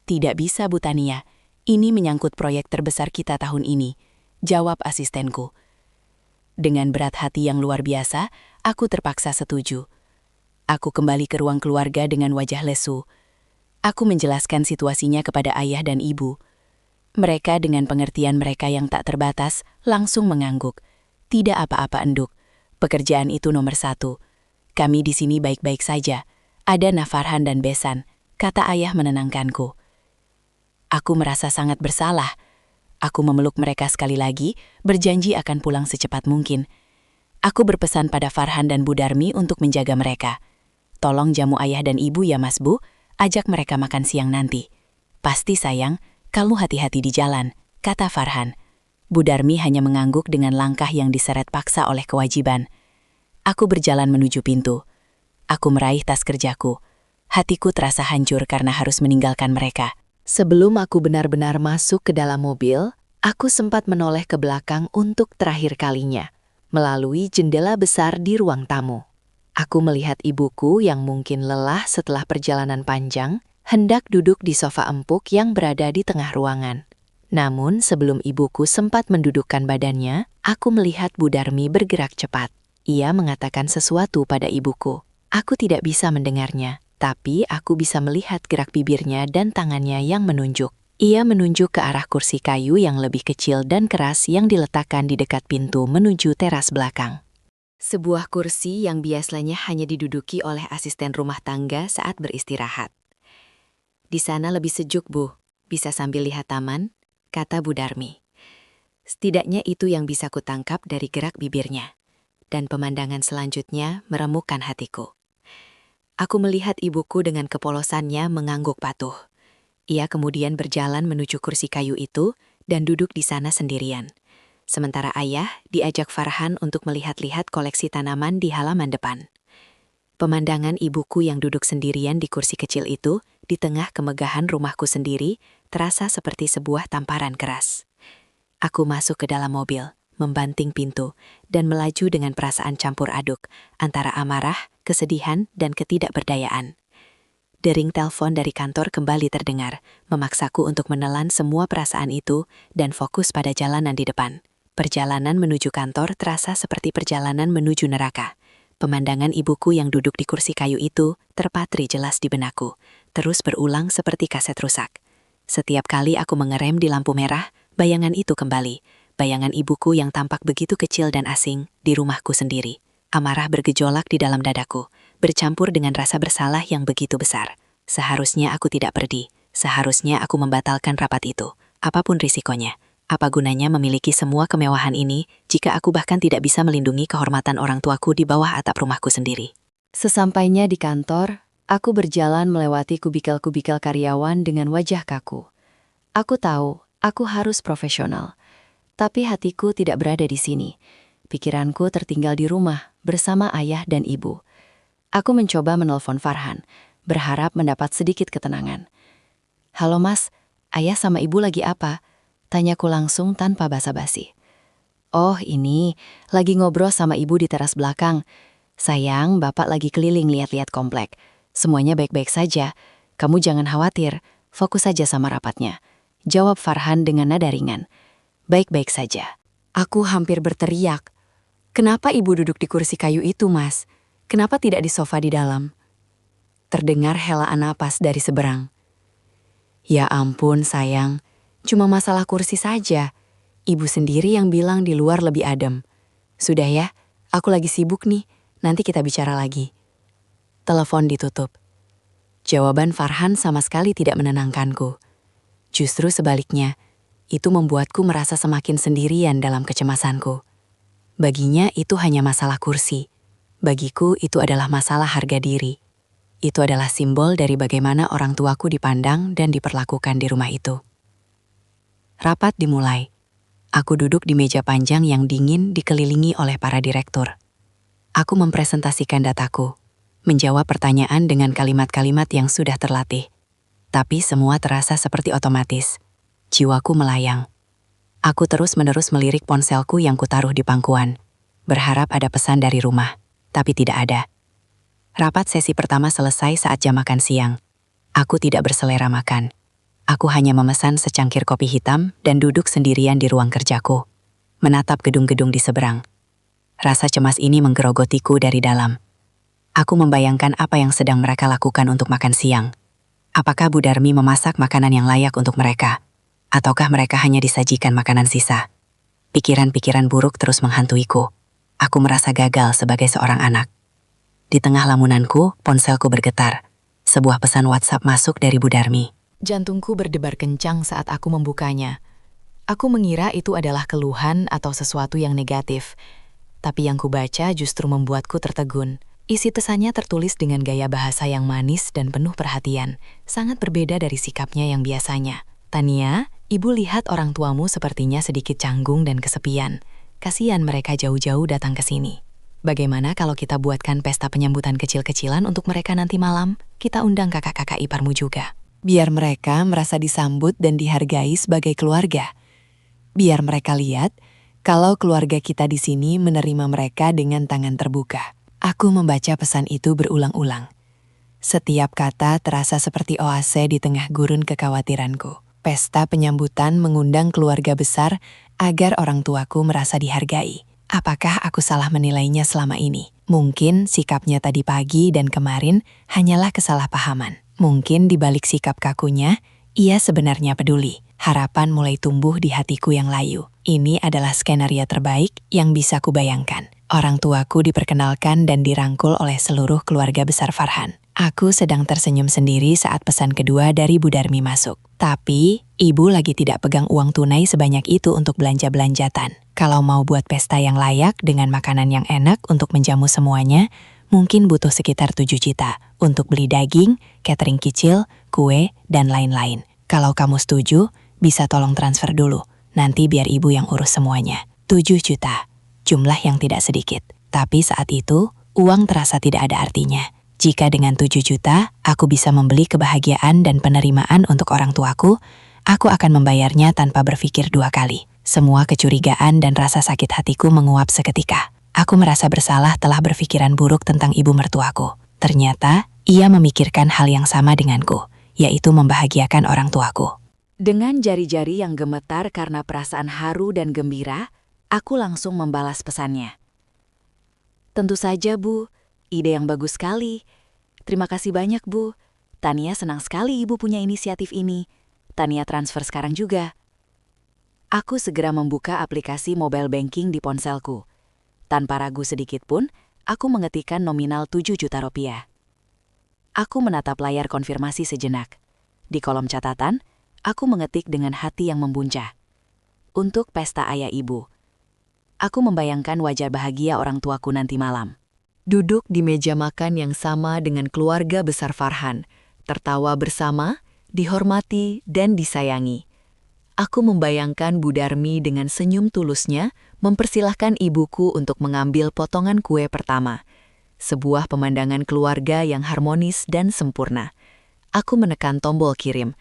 Speaker 1: "Tidak bisa, Bu Tania. Ini menyangkut proyek terbesar kita tahun ini," jawab asistenku. Dengan berat hati yang luar biasa, aku terpaksa setuju. Aku kembali ke ruang keluarga dengan wajah lesu. Aku menjelaskan situasinya kepada ayah dan ibu. Mereka dengan pengertian mereka yang tak terbatas, langsung mengangguk. "Tidak apa-apa, Enduk. Pekerjaan itu nomor 1. Kami di sini baik-baik saja. Ada Nafarhan dan Besan," kata ayah menenangkanku. Aku merasa sangat bersalah. Aku memeluk mereka sekali lagi, berjanji akan pulang secepat mungkin. Aku berpesan pada Farhan dan Budarmi untuk menjaga mereka. "Tolong jamu ayah dan ibu ya Mas Bu, ajak mereka makan siang nanti." "Pasti sayang, kamu hati-hati di jalan," kata Farhan. Budarmi hanya mengangguk dengan langkah yang diseret paksa oleh kewajiban. Aku berjalan menuju pintu. Aku meraih tas kerjaku. Hatiku terasa hancur karena harus meninggalkan mereka. Sebelum aku benar-benar masuk ke dalam mobil, aku sempat menoleh ke belakang untuk terakhir kalinya, melalui jendela besar di ruang tamu. Aku melihat ibuku yang mungkin lelah setelah perjalanan panjang, hendak duduk di sofa empuk yang berada di tengah ruangan. Namun sebelum ibuku sempat mendudukkan badannya, aku melihat Budarmi bergerak cepat. Ia mengatakan sesuatu pada ibuku. Aku tidak bisa mendengarnya, tapi aku bisa melihat gerak bibirnya dan tangannya yang menunjuk. Ia menunjuk ke arah kursi kayu yang lebih kecil dan keras yang diletakkan di dekat pintu menuju teras belakang.
Speaker 2: Sebuah kursi yang biasanya hanya diduduki oleh asisten rumah tangga saat beristirahat. Di sana lebih sejuk, Bu. Bisa sambil lihat taman, kata Bu Darmi. Setidaknya itu yang bisa kutangkap dari gerak bibirnya. Dan pemandangan selanjutnya meremukkan hatiku. Aku melihat ibuku dengan kepolosannya mengangguk patuh. Ia kemudian berjalan menuju kursi kayu itu dan duduk di sana sendirian. Sementara ayah diajak Farhan untuk melihat-lihat koleksi tanaman di halaman depan. Pemandangan ibuku yang duduk sendirian di kursi kecil itu di tengah kemegahan rumahku sendiri terasa seperti sebuah tamparan keras. Aku masuk ke dalam mobil, membanting pintu, dan melaju dengan perasaan campur aduk antara amarah, kesedihan, dan ketidakberdayaan. Dering telepon dari kantor kembali terdengar, memaksaku untuk menelan semua perasaan itu dan fokus pada jalanan di depan. Perjalanan menuju kantor terasa seperti perjalanan menuju neraka. Pemandangan ibuku yang duduk di kursi kayu itu terpatri jelas di benakku, terus berulang seperti kaset rusak. Setiap kali aku mengerem di lampu merah, bayangan itu kembali. Bayangan ibuku yang tampak begitu kecil dan asing di rumahku sendiri. Amarah bergejolak di dalam dadaku, bercampur dengan rasa bersalah yang begitu besar. Seharusnya aku tidak pergi, seharusnya aku membatalkan rapat itu, apapun risikonya. Apa gunanya memiliki semua kemewahan ini jika aku bahkan tidak bisa melindungi kehormatan orang tuaku di bawah atap rumahku sendiri?
Speaker 3: Sesampainya di kantor, aku berjalan melewati kubikel-kubikel karyawan dengan wajah kaku. Aku tahu, aku harus profesional. Tapi hatiku tidak berada di sini. Pikiranku tertinggal di rumah bersama ayah dan ibu. Aku mencoba menelpon Farhan, berharap mendapat sedikit ketenangan. "Halo Mas, ayah sama ibu lagi apa?" Tanyaku langsung tanpa basa-basi. "Oh ini, lagi ngobrol sama ibu di teras belakang. Sayang, bapak lagi keliling lihat-lihat komplek. Semuanya baik-baik saja. Kamu jangan khawatir, fokus saja sama rapatnya," jawab Farhan dengan nada ringan. "Baik-baik saja." Aku hampir berteriak. "Kenapa ibu duduk di kursi kayu itu, Mas? Kenapa tidak di sofa di dalam?" Terdengar helaan napas dari seberang. "Ya ampun, sayang. Cuma masalah kursi saja. Ibu sendiri yang bilang di luar lebih adem. Sudah ya, aku lagi sibuk nih. Nanti kita bicara lagi." Telepon ditutup. Jawaban Farhan sama sekali tidak menenangkanku. Justru sebaliknya, itu membuatku merasa semakin sendirian dalam kecemasanku. Baginya itu hanya masalah kursi. Bagiku itu adalah masalah harga diri. Itu adalah simbol dari bagaimana orang tuaku dipandang dan diperlakukan di rumah itu. Rapat dimulai. Aku duduk di meja panjang yang dingin dikelilingi oleh para direktur. Aku mempresentasikan dataku, menjawab pertanyaan dengan kalimat-kalimat yang sudah terlatih. Tapi semua terasa seperti otomatis. Jiwaku melayang. Aku terus-menerus melirik ponselku yang kutaruh di pangkuan, berharap ada pesan dari rumah, tapi tidak ada. Rapat sesi pertama selesai saat jam makan siang. Aku tidak berselera makan. Aku hanya memesan secangkir kopi hitam dan duduk sendirian di ruang kerjaku, menatap gedung-gedung di seberang. Rasa cemas ini menggerogotiku dari dalam. Aku membayangkan apa yang sedang mereka lakukan untuk makan siang. Apakah Bu Darmi memasak makanan yang layak untuk mereka? Ataukah mereka hanya disajikan makanan sisa? Pikiran-pikiran buruk terus menghantuiku. Aku merasa gagal sebagai seorang anak. Di tengah lamunanku, ponselku bergetar. Sebuah pesan WhatsApp masuk dari Bu Darmi. Jantungku berdebar kencang saat aku membukanya. Aku mengira itu adalah keluhan atau sesuatu yang negatif. Tapi yang kubaca justru membuatku tertegun. Isi pesannya tertulis dengan gaya bahasa yang manis dan penuh perhatian. Sangat berbeda dari sikapnya yang biasanya. "Tania, ibu lihat orang tuamu sepertinya sedikit canggung dan kesepian. Kasihan mereka jauh-jauh datang ke sini. Bagaimana kalau kita buatkan pesta penyambutan kecil-kecilan untuk mereka nanti malam? Kita undang kakak-kakak iparmu juga. Biar mereka merasa disambut dan dihargai sebagai keluarga. Biar mereka lihat kalau keluarga kita di sini menerima mereka dengan tangan terbuka." Aku membaca pesan itu berulang-ulang. Setiap kata terasa seperti oase di tengah gurun kekhawatiranku. Pesta penyambutan mengundang keluarga besar agar orang tuaku merasa dihargai. Apakah aku salah menilainya selama ini? Mungkin sikapnya tadi pagi dan kemarin hanyalah kesalahpahaman. Mungkin di balik sikap kakunya, ia sebenarnya peduli. Harapan mulai tumbuh di hatiku yang layu. Ini adalah skenario terbaik yang bisa kubayangkan.
Speaker 1: Orang tuaku diperkenalkan dan dirangkul oleh seluruh keluarga besar Farhan. Aku sedang tersenyum sendiri saat pesan kedua dari Bu Darmi masuk. Tapi, ibu lagi tidak pegang uang tunai sebanyak itu untuk belanja-belanjatan. Kalau mau buat pesta yang layak dengan makanan yang enak untuk menjamu semuanya, mungkin butuh sekitar 7 juta untuk beli daging, catering kecil, kue, dan lain-lain. Kalau kamu setuju, bisa tolong transfer dulu. Nanti biar ibu yang urus semuanya. 7 juta. Jumlah yang tidak sedikit. Tapi saat itu, uang terasa tidak ada artinya. Jika dengan 7 juta, aku bisa membeli kebahagiaan dan penerimaan untuk orang tuaku, aku akan membayarnya tanpa berpikir 2 kali. Semua kecurigaan dan rasa sakit hatiku menguap seketika. Aku merasa bersalah telah berpikiran buruk tentang ibu mertuaku. Ternyata, ia memikirkan hal yang sama denganku, yaitu membahagiakan orang tuaku.
Speaker 3: Dengan jari-jari yang gemetar karena perasaan haru dan gembira, aku langsung membalas pesannya. Tentu saja, Bu. Ide yang bagus sekali. Terima kasih banyak, Bu. Tania senang sekali Ibu punya inisiatif ini. Tania transfer sekarang juga. Aku segera membuka aplikasi mobile banking di ponselku. Tanpa ragu sedikit pun, aku mengetikkan nominal 7 juta rupiah. Aku menatap layar konfirmasi sejenak. Di kolom catatan, aku mengetik dengan hati yang membuncah. Untuk pesta ayah ibu. Aku membayangkan wajah bahagia orang tuaku nanti malam. Duduk di meja makan yang sama dengan keluarga besar Farhan, tertawa bersama, dihormati dan disayangi. Aku membayangkan Bu Darmi dengan senyum tulusnya mempersilahkan ibuku untuk mengambil potongan kue pertama. Sebuah pemandangan keluarga yang harmonis dan sempurna. Aku menekan tombol kirim.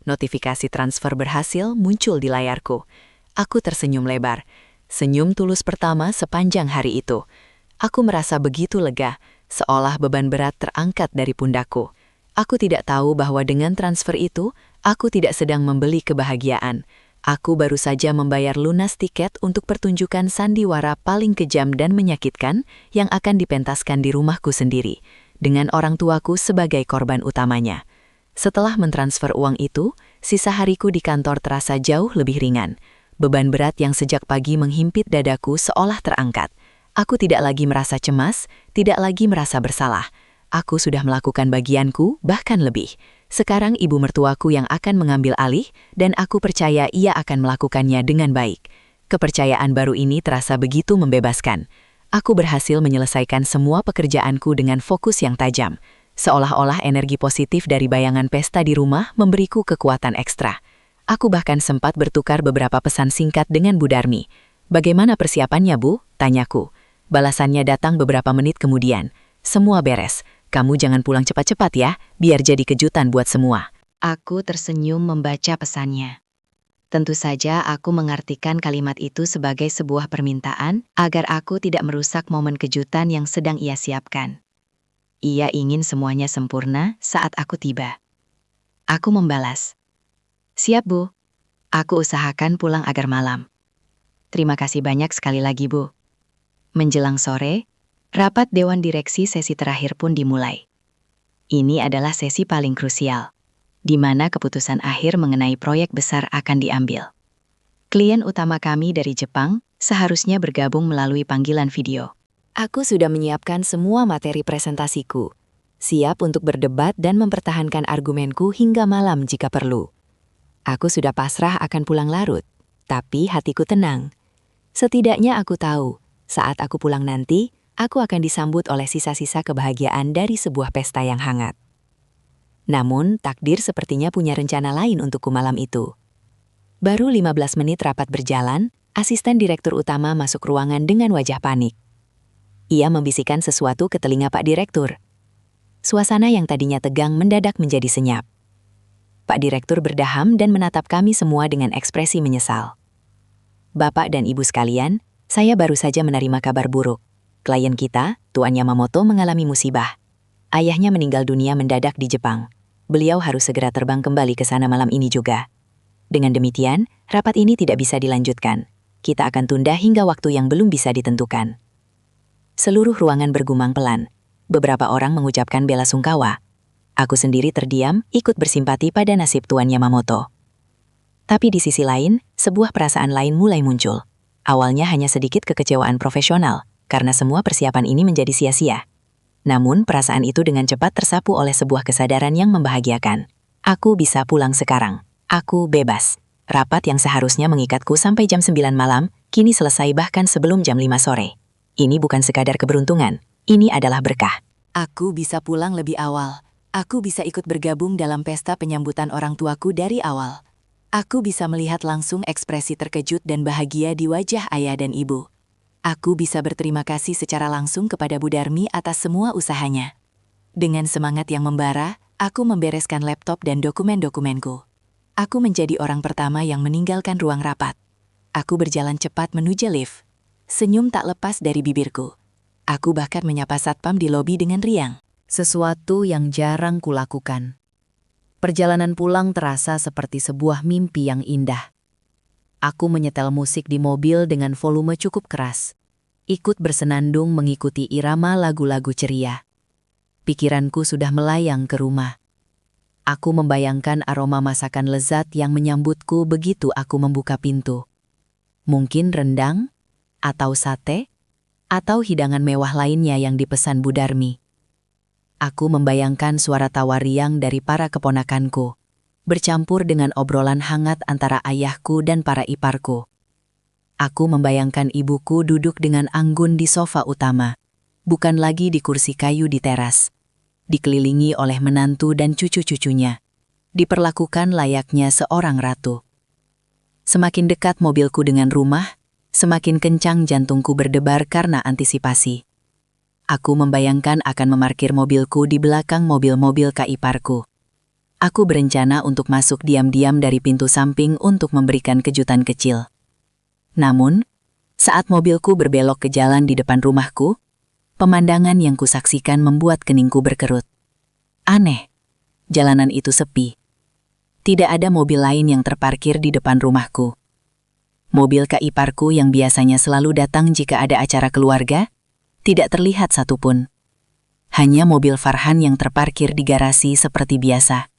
Speaker 3: Notifikasi transfer berhasil muncul di layarku. Aku tersenyum lebar. Senyum tulus pertama sepanjang hari itu. Aku merasa begitu lega, seolah beban berat terangkat dari pundakku. Aku tidak tahu bahwa dengan transfer itu, aku tidak sedang membeli kebahagiaan. Aku baru saja membayar lunas tiket untuk pertunjukan sandiwara paling kejam dan menyakitkan yang akan dipentaskan di rumahku sendiri, dengan orang tuaku sebagai korban utamanya. Setelah mentransfer uang itu, sisa hariku di kantor terasa jauh lebih ringan. Beban berat yang sejak pagi menghimpit dadaku seolah terangkat. Aku tidak lagi merasa cemas, tidak lagi merasa bersalah. Aku sudah melakukan bagianku, bahkan lebih. Sekarang ibu mertuaku yang akan mengambil alih, dan aku percaya ia akan melakukannya dengan baik. Kepercayaan baru ini terasa begitu membebaskan. Aku berhasil menyelesaikan semua pekerjaanku dengan fokus yang tajam. Seolah-olah energi positif dari bayangan pesta di rumah memberiku kekuatan ekstra. Aku bahkan sempat bertukar beberapa pesan singkat dengan Bu Darmi. "Bagaimana persiapannya, Bu?" tanyaku. Balasannya datang beberapa menit kemudian. "Semua beres. Kamu jangan pulang cepat-cepat ya, biar jadi kejutan buat semua."
Speaker 2: Aku tersenyum membaca pesannya. Tentu saja aku mengartikan kalimat itu sebagai sebuah permintaan agar aku tidak merusak momen kejutan yang sedang ia siapkan. Ia ingin semuanya sempurna saat aku tiba. Aku membalas. "Siap, Bu. Aku usahakan pulang agar malam. Terima kasih banyak sekali lagi, Bu." Menjelang sore, rapat Dewan Direksi sesi terakhir pun dimulai. Ini adalah sesi paling krusial, di mana keputusan akhir mengenai proyek besar akan diambil. Klien utama kami dari Jepang seharusnya bergabung melalui panggilan video.
Speaker 3: Aku sudah menyiapkan semua materi presentasiku. Siap untuk berdebat dan mempertahankan argumenku hingga malam jika perlu. Aku sudah pasrah akan pulang larut, tapi hatiku tenang. Setidaknya aku tahu, saat aku pulang nanti, aku akan disambut oleh sisa-sisa kebahagiaan dari sebuah pesta yang hangat. Namun, takdir sepertinya punya rencana lain untukku malam itu. Baru 15 menit rapat berjalan, asisten direktur utama masuk ruangan dengan wajah panik. Ia membisikkan sesuatu ke telinga Pak Direktur. Suasana yang tadinya tegang mendadak menjadi senyap. Pak Direktur berdaham dan menatap kami semua dengan ekspresi menyesal. "Bapak dan Ibu sekalian, saya baru saja menerima kabar buruk. Klien kita, Tuan Yamamoto mengalami musibah. Ayahnya meninggal dunia mendadak di Jepang. Beliau harus segera terbang kembali ke sana malam ini juga. Dengan demikian, rapat ini tidak bisa dilanjutkan. Kita akan tunda hingga waktu yang belum bisa ditentukan." Seluruh ruangan bergumang pelan. Beberapa orang mengucapkan bela sungkawa. Aku sendiri terdiam, ikut bersimpati pada nasib Tuan Yamamoto. Tapi di sisi lain, sebuah perasaan lain mulai muncul. Awalnya hanya sedikit kekecewaan profesional, karena semua persiapan ini menjadi sia-sia. Namun, perasaan itu dengan cepat tersapu oleh sebuah kesadaran yang membahagiakan. Aku bisa pulang sekarang. Aku bebas. Rapat yang seharusnya mengikatku sampai jam 9 malam, kini selesai bahkan sebelum jam 5 sore. Ini bukan sekadar keberuntungan, ini adalah berkah.
Speaker 1: Aku bisa pulang lebih awal. Aku bisa ikut bergabung dalam pesta penyambutan orang tuaku dari awal. Aku bisa melihat langsung ekspresi terkejut dan bahagia di wajah ayah dan ibu. Aku bisa berterima kasih secara langsung kepada Bu Darmi atas semua usahanya. Dengan semangat yang membara, aku membereskan laptop dan dokumen-dokumenku. Aku menjadi orang pertama yang meninggalkan ruang rapat. Aku berjalan cepat menuju lift. Senyum tak lepas dari bibirku. Aku bahkan menyapa satpam di lobi dengan riang.
Speaker 2: Sesuatu yang jarang kulakukan. Perjalanan pulang terasa seperti sebuah mimpi yang indah. Aku menyetel musik di mobil dengan volume cukup keras. Ikut bersenandung mengikuti irama lagu-lagu ceria. Pikiranku sudah melayang ke rumah. Aku membayangkan aroma masakan lezat yang menyambutku begitu aku membuka pintu. Mungkin rendang, atau sate, atau hidangan mewah lainnya yang dipesan Bu Darmi. Aku membayangkan suara tawa riang dari para keponakanku, bercampur dengan obrolan hangat antara ayahku dan para iparku. Aku membayangkan ibuku duduk dengan anggun di sofa utama, bukan lagi di kursi kayu di teras. Dikelilingi oleh menantu dan cucu-cucunya, diperlakukan layaknya seorang ratu. Semakin dekat mobilku dengan rumah, semakin kencang jantungku berdebar karena antisipasi. Aku membayangkan akan memarkir mobilku di belakang mobil-mobil kaiparku. Aku berencana untuk masuk diam-diam dari pintu samping untuk memberikan kejutan kecil. Namun, saat mobilku berbelok ke jalan di depan rumahku, pemandangan yang kusaksikan membuat keningku berkerut. Aneh, jalanan itu sepi. Tidak ada mobil lain yang terparkir di depan rumahku. Mobil kaiparku yang biasanya selalu datang jika ada acara keluarga, tidak terlihat satupun. Hanya mobil Farhan yang terparkir di garasi seperti biasa.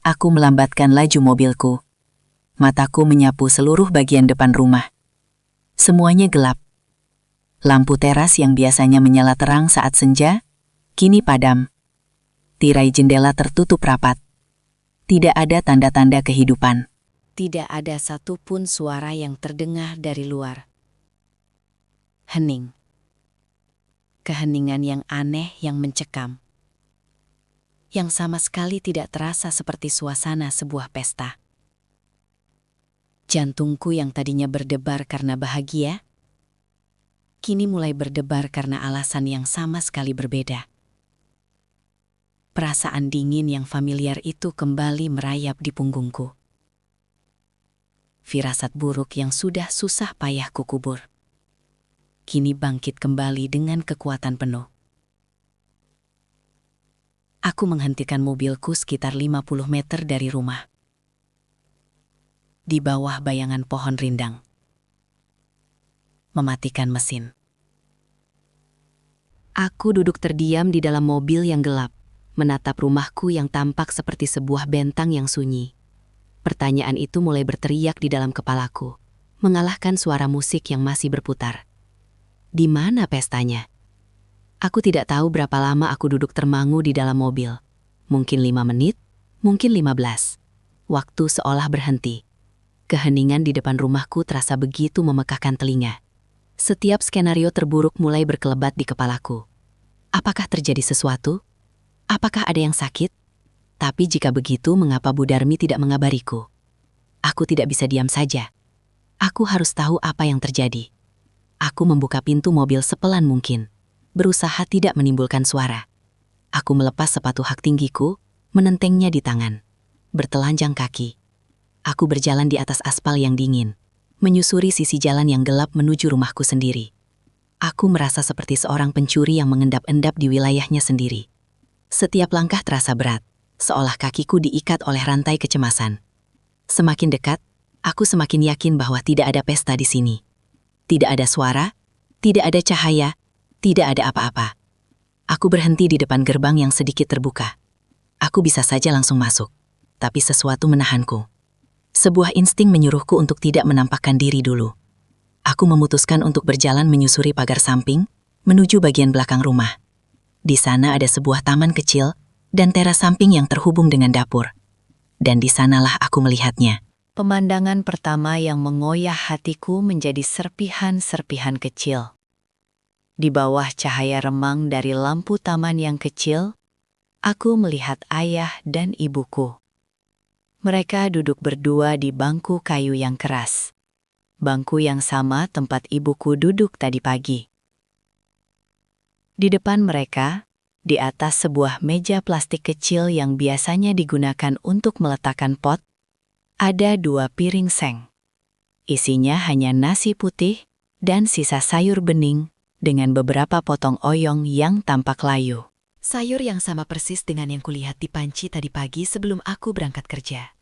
Speaker 2: Aku melambatkan laju mobilku. Mataku menyapu seluruh bagian depan rumah. Semuanya gelap. Lampu teras yang biasanya menyala terang saat senja, kini padam. Tirai jendela tertutup rapat. Tidak ada tanda-tanda kehidupan. Tidak ada satupun suara yang terdengar dari luar. Hening. Keheningan yang aneh yang mencekam. Yang sama sekali tidak terasa seperti suasana sebuah pesta. Jantungku yang tadinya berdebar karena bahagia, kini mulai berdebar karena alasan yang sama sekali berbeda. Perasaan dingin yang familiar itu kembali merayap di punggungku. Firasat buruk yang sudah susah payah kukubur, kini bangkit kembali dengan kekuatan penuh. Aku menghentikan mobilku sekitar 50 meter dari rumah. Di bawah bayangan pohon rindang. Mematikan mesin. Aku duduk terdiam di dalam mobil yang gelap, menatap rumahku yang tampak seperti sebuah bentang yang sunyi. Pertanyaan itu mulai berteriak di dalam kepalaku, mengalahkan suara musik yang masih berputar. Di mana pestanya? Aku tidak tahu berapa lama aku duduk termangu di dalam mobil. Mungkin 5 menit, mungkin 15. Waktu seolah berhenti. Keheningan di depan rumahku terasa begitu memekakkan telinga. Setiap skenario terburuk mulai berkelebat di kepalaku. Apakah terjadi sesuatu? Apakah ada yang sakit? Tapi jika begitu, mengapa Bu Darmi tidak mengabariku? Aku tidak bisa diam saja. Aku harus tahu apa yang terjadi. Aku membuka pintu mobil sepelan mungkin, berusaha tidak menimbulkan suara. Aku melepas sepatu hak tinggiku, menentengnya di tangan. Bertelanjang kaki. Aku berjalan di atas aspal yang dingin, menyusuri sisi jalan yang gelap menuju rumahku sendiri. Aku merasa seperti seorang pencuri yang mengendap-endap di wilayahnya sendiri. Setiap langkah terasa berat, seolah kakiku diikat oleh rantai kecemasan. Semakin dekat, aku semakin yakin bahwa tidak ada pesta di sini. Tidak ada suara, tidak ada cahaya, tidak ada apa-apa. Aku berhenti di depan gerbang yang sedikit terbuka. Aku bisa saja langsung masuk, tapi sesuatu menahanku. Sebuah insting menyuruhku untuk tidak menampakkan diri dulu.
Speaker 4: aku memutuskan untuk berjalan menyusuri pagar samping menuju bagian belakang rumah. Di sana ada sebuah taman kecil dan teras samping yang terhubung dengan dapur. Dan di sanalah aku melihatnya.
Speaker 3: Pemandangan pertama yang mengoyah hatiku menjadi serpihan-serpihan kecil. Di bawah cahaya remang dari lampu taman yang kecil, aku melihat ayah dan ibuku. Mereka duduk berdua di bangku kayu yang keras. Bangku yang sama tempat ibuku duduk tadi pagi. Di depan mereka, di atas sebuah meja plastik kecil yang biasanya digunakan untuk meletakkan pot, ada 2 piring seng. Isinya hanya nasi putih dan sisa sayur bening dengan beberapa potong oyong yang tampak layu.
Speaker 2: Sayur yang sama persis dengan yang kulihat di panci tadi pagi sebelum aku berangkat kerja.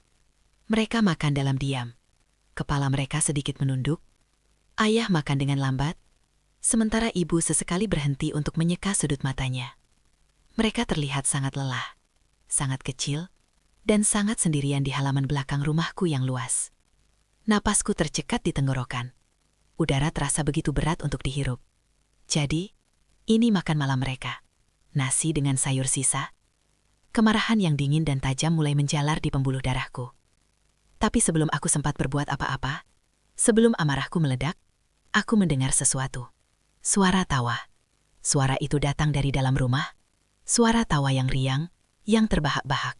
Speaker 2: Mereka makan dalam diam. Kepala mereka sedikit menunduk. Ayah makan dengan lambat, sementara ibu sesekali berhenti untuk menyeka sudut matanya. Mereka terlihat sangat lelah, sangat kecil, dan sangat sendirian di halaman belakang rumahku yang luas. Napasku tercekat di tenggorokan. Udara terasa begitu berat untuk dihirup. Jadi, ini makan malam mereka. Nasi dengan sayur sisa. Kemarahan yang dingin dan tajam mulai menjalar di pembuluh darahku. Tapi sebelum aku sempat berbuat apa-apa, sebelum amarahku meledak, aku mendengar sesuatu. Suara tawa. Suara itu datang dari dalam rumah. Suara tawa yang riang, yang terbahak-bahak.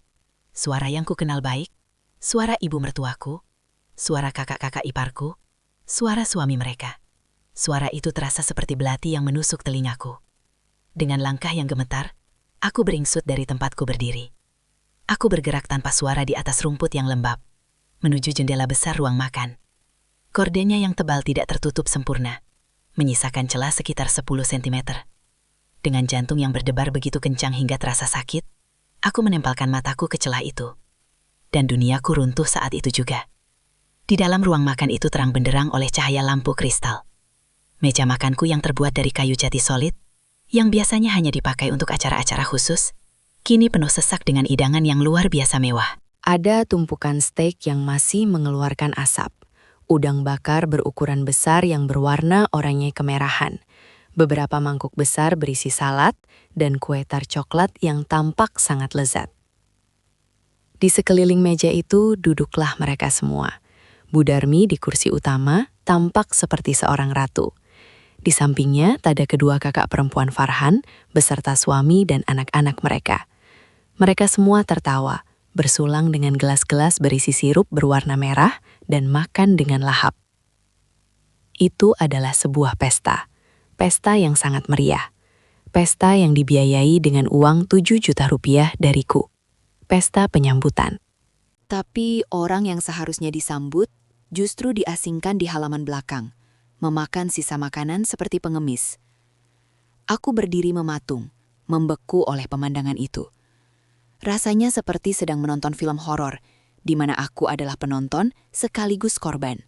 Speaker 2: Suara yang kukenal baik. Suara ibu mertuaku. Suara kakak-kakak iparku. Suara suami mereka. Suara itu terasa seperti belati yang menusuk telingaku. Dengan langkah yang gemetar, aku beringsut dari tempatku berdiri. Aku bergerak tanpa suara di atas rumput yang lembab, menuju jendela besar ruang makan. Kordennya yang tebal tidak tertutup sempurna, menyisakan celah sekitar 10 cm. Dengan jantung yang berdebar begitu kencang hingga terasa sakit, aku menempelkan mataku ke celah itu. Dan duniaku runtuh saat itu juga. Di dalam ruang makan itu terang benderang oleh cahaya lampu kristal. Meja makanku yang terbuat dari kayu jati solid, yang biasanya hanya dipakai untuk acara-acara khusus, kini penuh sesak dengan hidangan yang luar biasa mewah.
Speaker 1: Ada tumpukan steak yang masih mengeluarkan asap, udang bakar berukuran besar yang berwarna oranye kemerahan, beberapa mangkuk besar berisi salad, dan kue tar coklat yang tampak sangat lezat. Di sekeliling meja itu duduklah mereka semua. Bu Darmi di kursi utama tampak seperti seorang ratu. Di sampingnya ada kedua kakak perempuan Farhan beserta suami dan anak-anak mereka. Mereka semua tertawa, bersulang dengan gelas-gelas berisi sirup berwarna merah dan makan dengan lahap. Itu adalah sebuah pesta. Pesta yang sangat meriah. Pesta yang dibiayai dengan uang 7 juta rupiah dariku. Pesta penyambutan.
Speaker 3: Tapi orang yang seharusnya disambut justru diasingkan di halaman belakang, memakan sisa makanan seperti pengemis. Aku berdiri mematung, membeku oleh pemandangan itu. Rasanya seperti sedang menonton film horor, di mana aku adalah penonton sekaligus korban.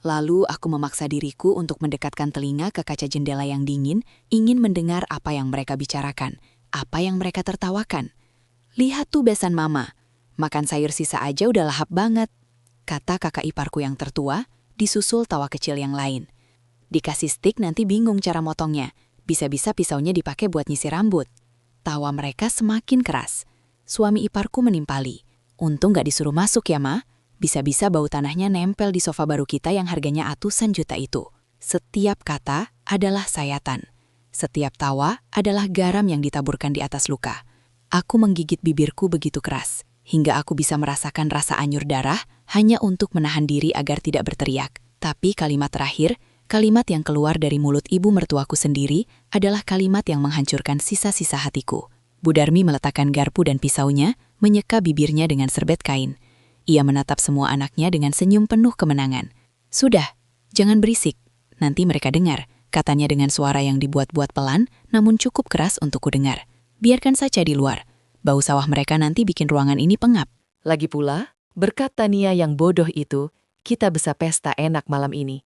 Speaker 3: Lalu aku memaksa diriku untuk mendekatkan telinga ke kaca jendela yang dingin, ingin mendengar apa yang mereka bicarakan, apa yang mereka tertawakan. Lihat tuh besan mama, makan sayur sisa aja udah lahap banget, kata kakak iparku yang tertua, disusul tawa kecil yang lain. Dikasih stik nanti bingung cara motongnya, bisa-bisa pisaunya dipakai buat nyisir rambut. Tawa mereka semakin keras. Suami iparku menimpali. Untung gak disuruh masuk ya, Ma. Bisa-bisa bau tanahnya nempel di sofa baru kita yang harganya atusan juta itu. Setiap kata adalah sayatan. Setiap tawa adalah garam yang ditaburkan di atas luka. Aku menggigit bibirku begitu keras, hingga aku bisa merasakan rasa anyur darah hanya untuk menahan diri agar tidak berteriak. Tapi kalimat terakhir, kalimat yang keluar dari mulut ibu mertuaku sendiri adalah kalimat yang menghancurkan sisa-sisa hatiku. Bu Darmi meletakkan garpu dan pisaunya, menyeka bibirnya dengan serbet kain. Ia menatap semua anaknya dengan senyum penuh kemenangan. Sudah, jangan berisik, nanti mereka dengar, katanya dengan suara yang dibuat-buat pelan, namun cukup keras untuk kudengar. Biarkan saja di luar, bau sawah mereka nanti bikin ruangan ini pengap.
Speaker 5: Lagi pula, berkat Tania yang bodoh itu, kita bisa pesta enak malam ini.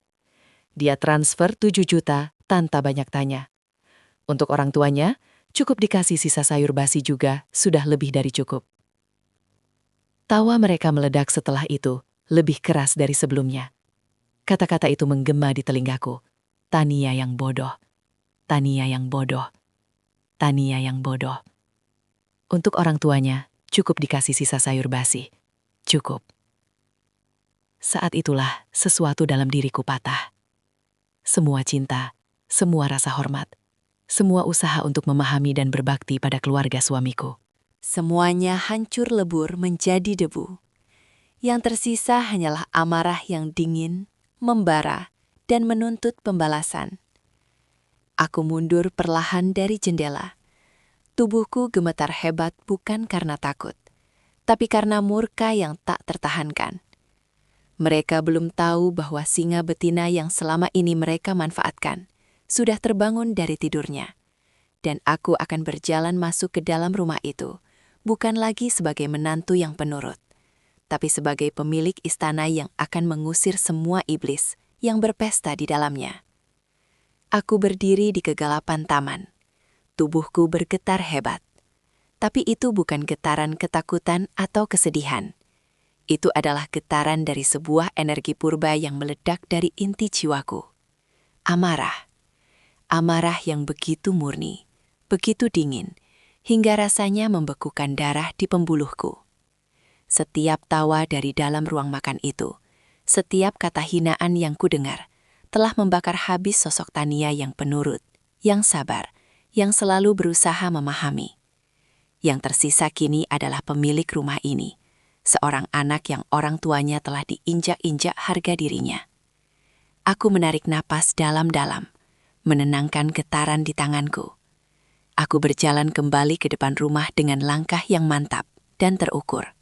Speaker 5: Dia transfer 7 juta tanpa banyak tanya. Untuk orang tuanya, cukup dikasih sisa sayur basi juga sudah lebih dari cukup. Tawa mereka meledak setelah itu, lebih keras dari sebelumnya. Kata-kata itu menggema di telingaku. Tania yang bodoh. Tania yang bodoh. Tania yang bodoh. Untuk orang tuanya, cukup dikasih sisa sayur basi. Cukup. Saat itulah sesuatu dalam diriku patah. Semua cinta, semua rasa hormat, semua usaha untuk memahami dan berbakti pada keluarga suamiku.
Speaker 1: Semuanya hancur lebur menjadi debu. Yang tersisa hanyalah amarah yang dingin, membara, dan menuntut pembalasan. Aku mundur perlahan dari jendela. Tubuhku gemetar hebat bukan karena takut, tapi karena murka yang tak tertahankan. Mereka belum tahu bahwa singa betina yang selama ini mereka manfaatkan sudah terbangun dari tidurnya. Dan aku akan berjalan masuk ke dalam rumah itu, bukan lagi sebagai menantu yang penurut, tapi sebagai pemilik istana yang akan mengusir semua iblis yang berpesta di dalamnya. Aku berdiri di kegelapan taman. Tubuhku bergetar hebat. Tapi itu bukan getaran ketakutan atau kesedihan. Itu adalah getaran dari sebuah energi purba yang meledak dari inti jiwaku. Amarah. Amarah yang begitu murni, begitu dingin, hingga rasanya membekukan darah di pembuluhku. Setiap tawa dari dalam ruang makan itu, setiap kata hinaan yang kudengar, telah membakar habis sosok Tania yang penurut, yang sabar, yang selalu berusaha memahami. Yang tersisa kini adalah pemilik rumah ini, seorang anak yang orang tuanya telah diinjak-injak harga dirinya. Aku menarik napas dalam-dalam, menenangkan getaran di tanganku. Aku berjalan kembali ke depan rumah dengan langkah yang mantap dan terukur.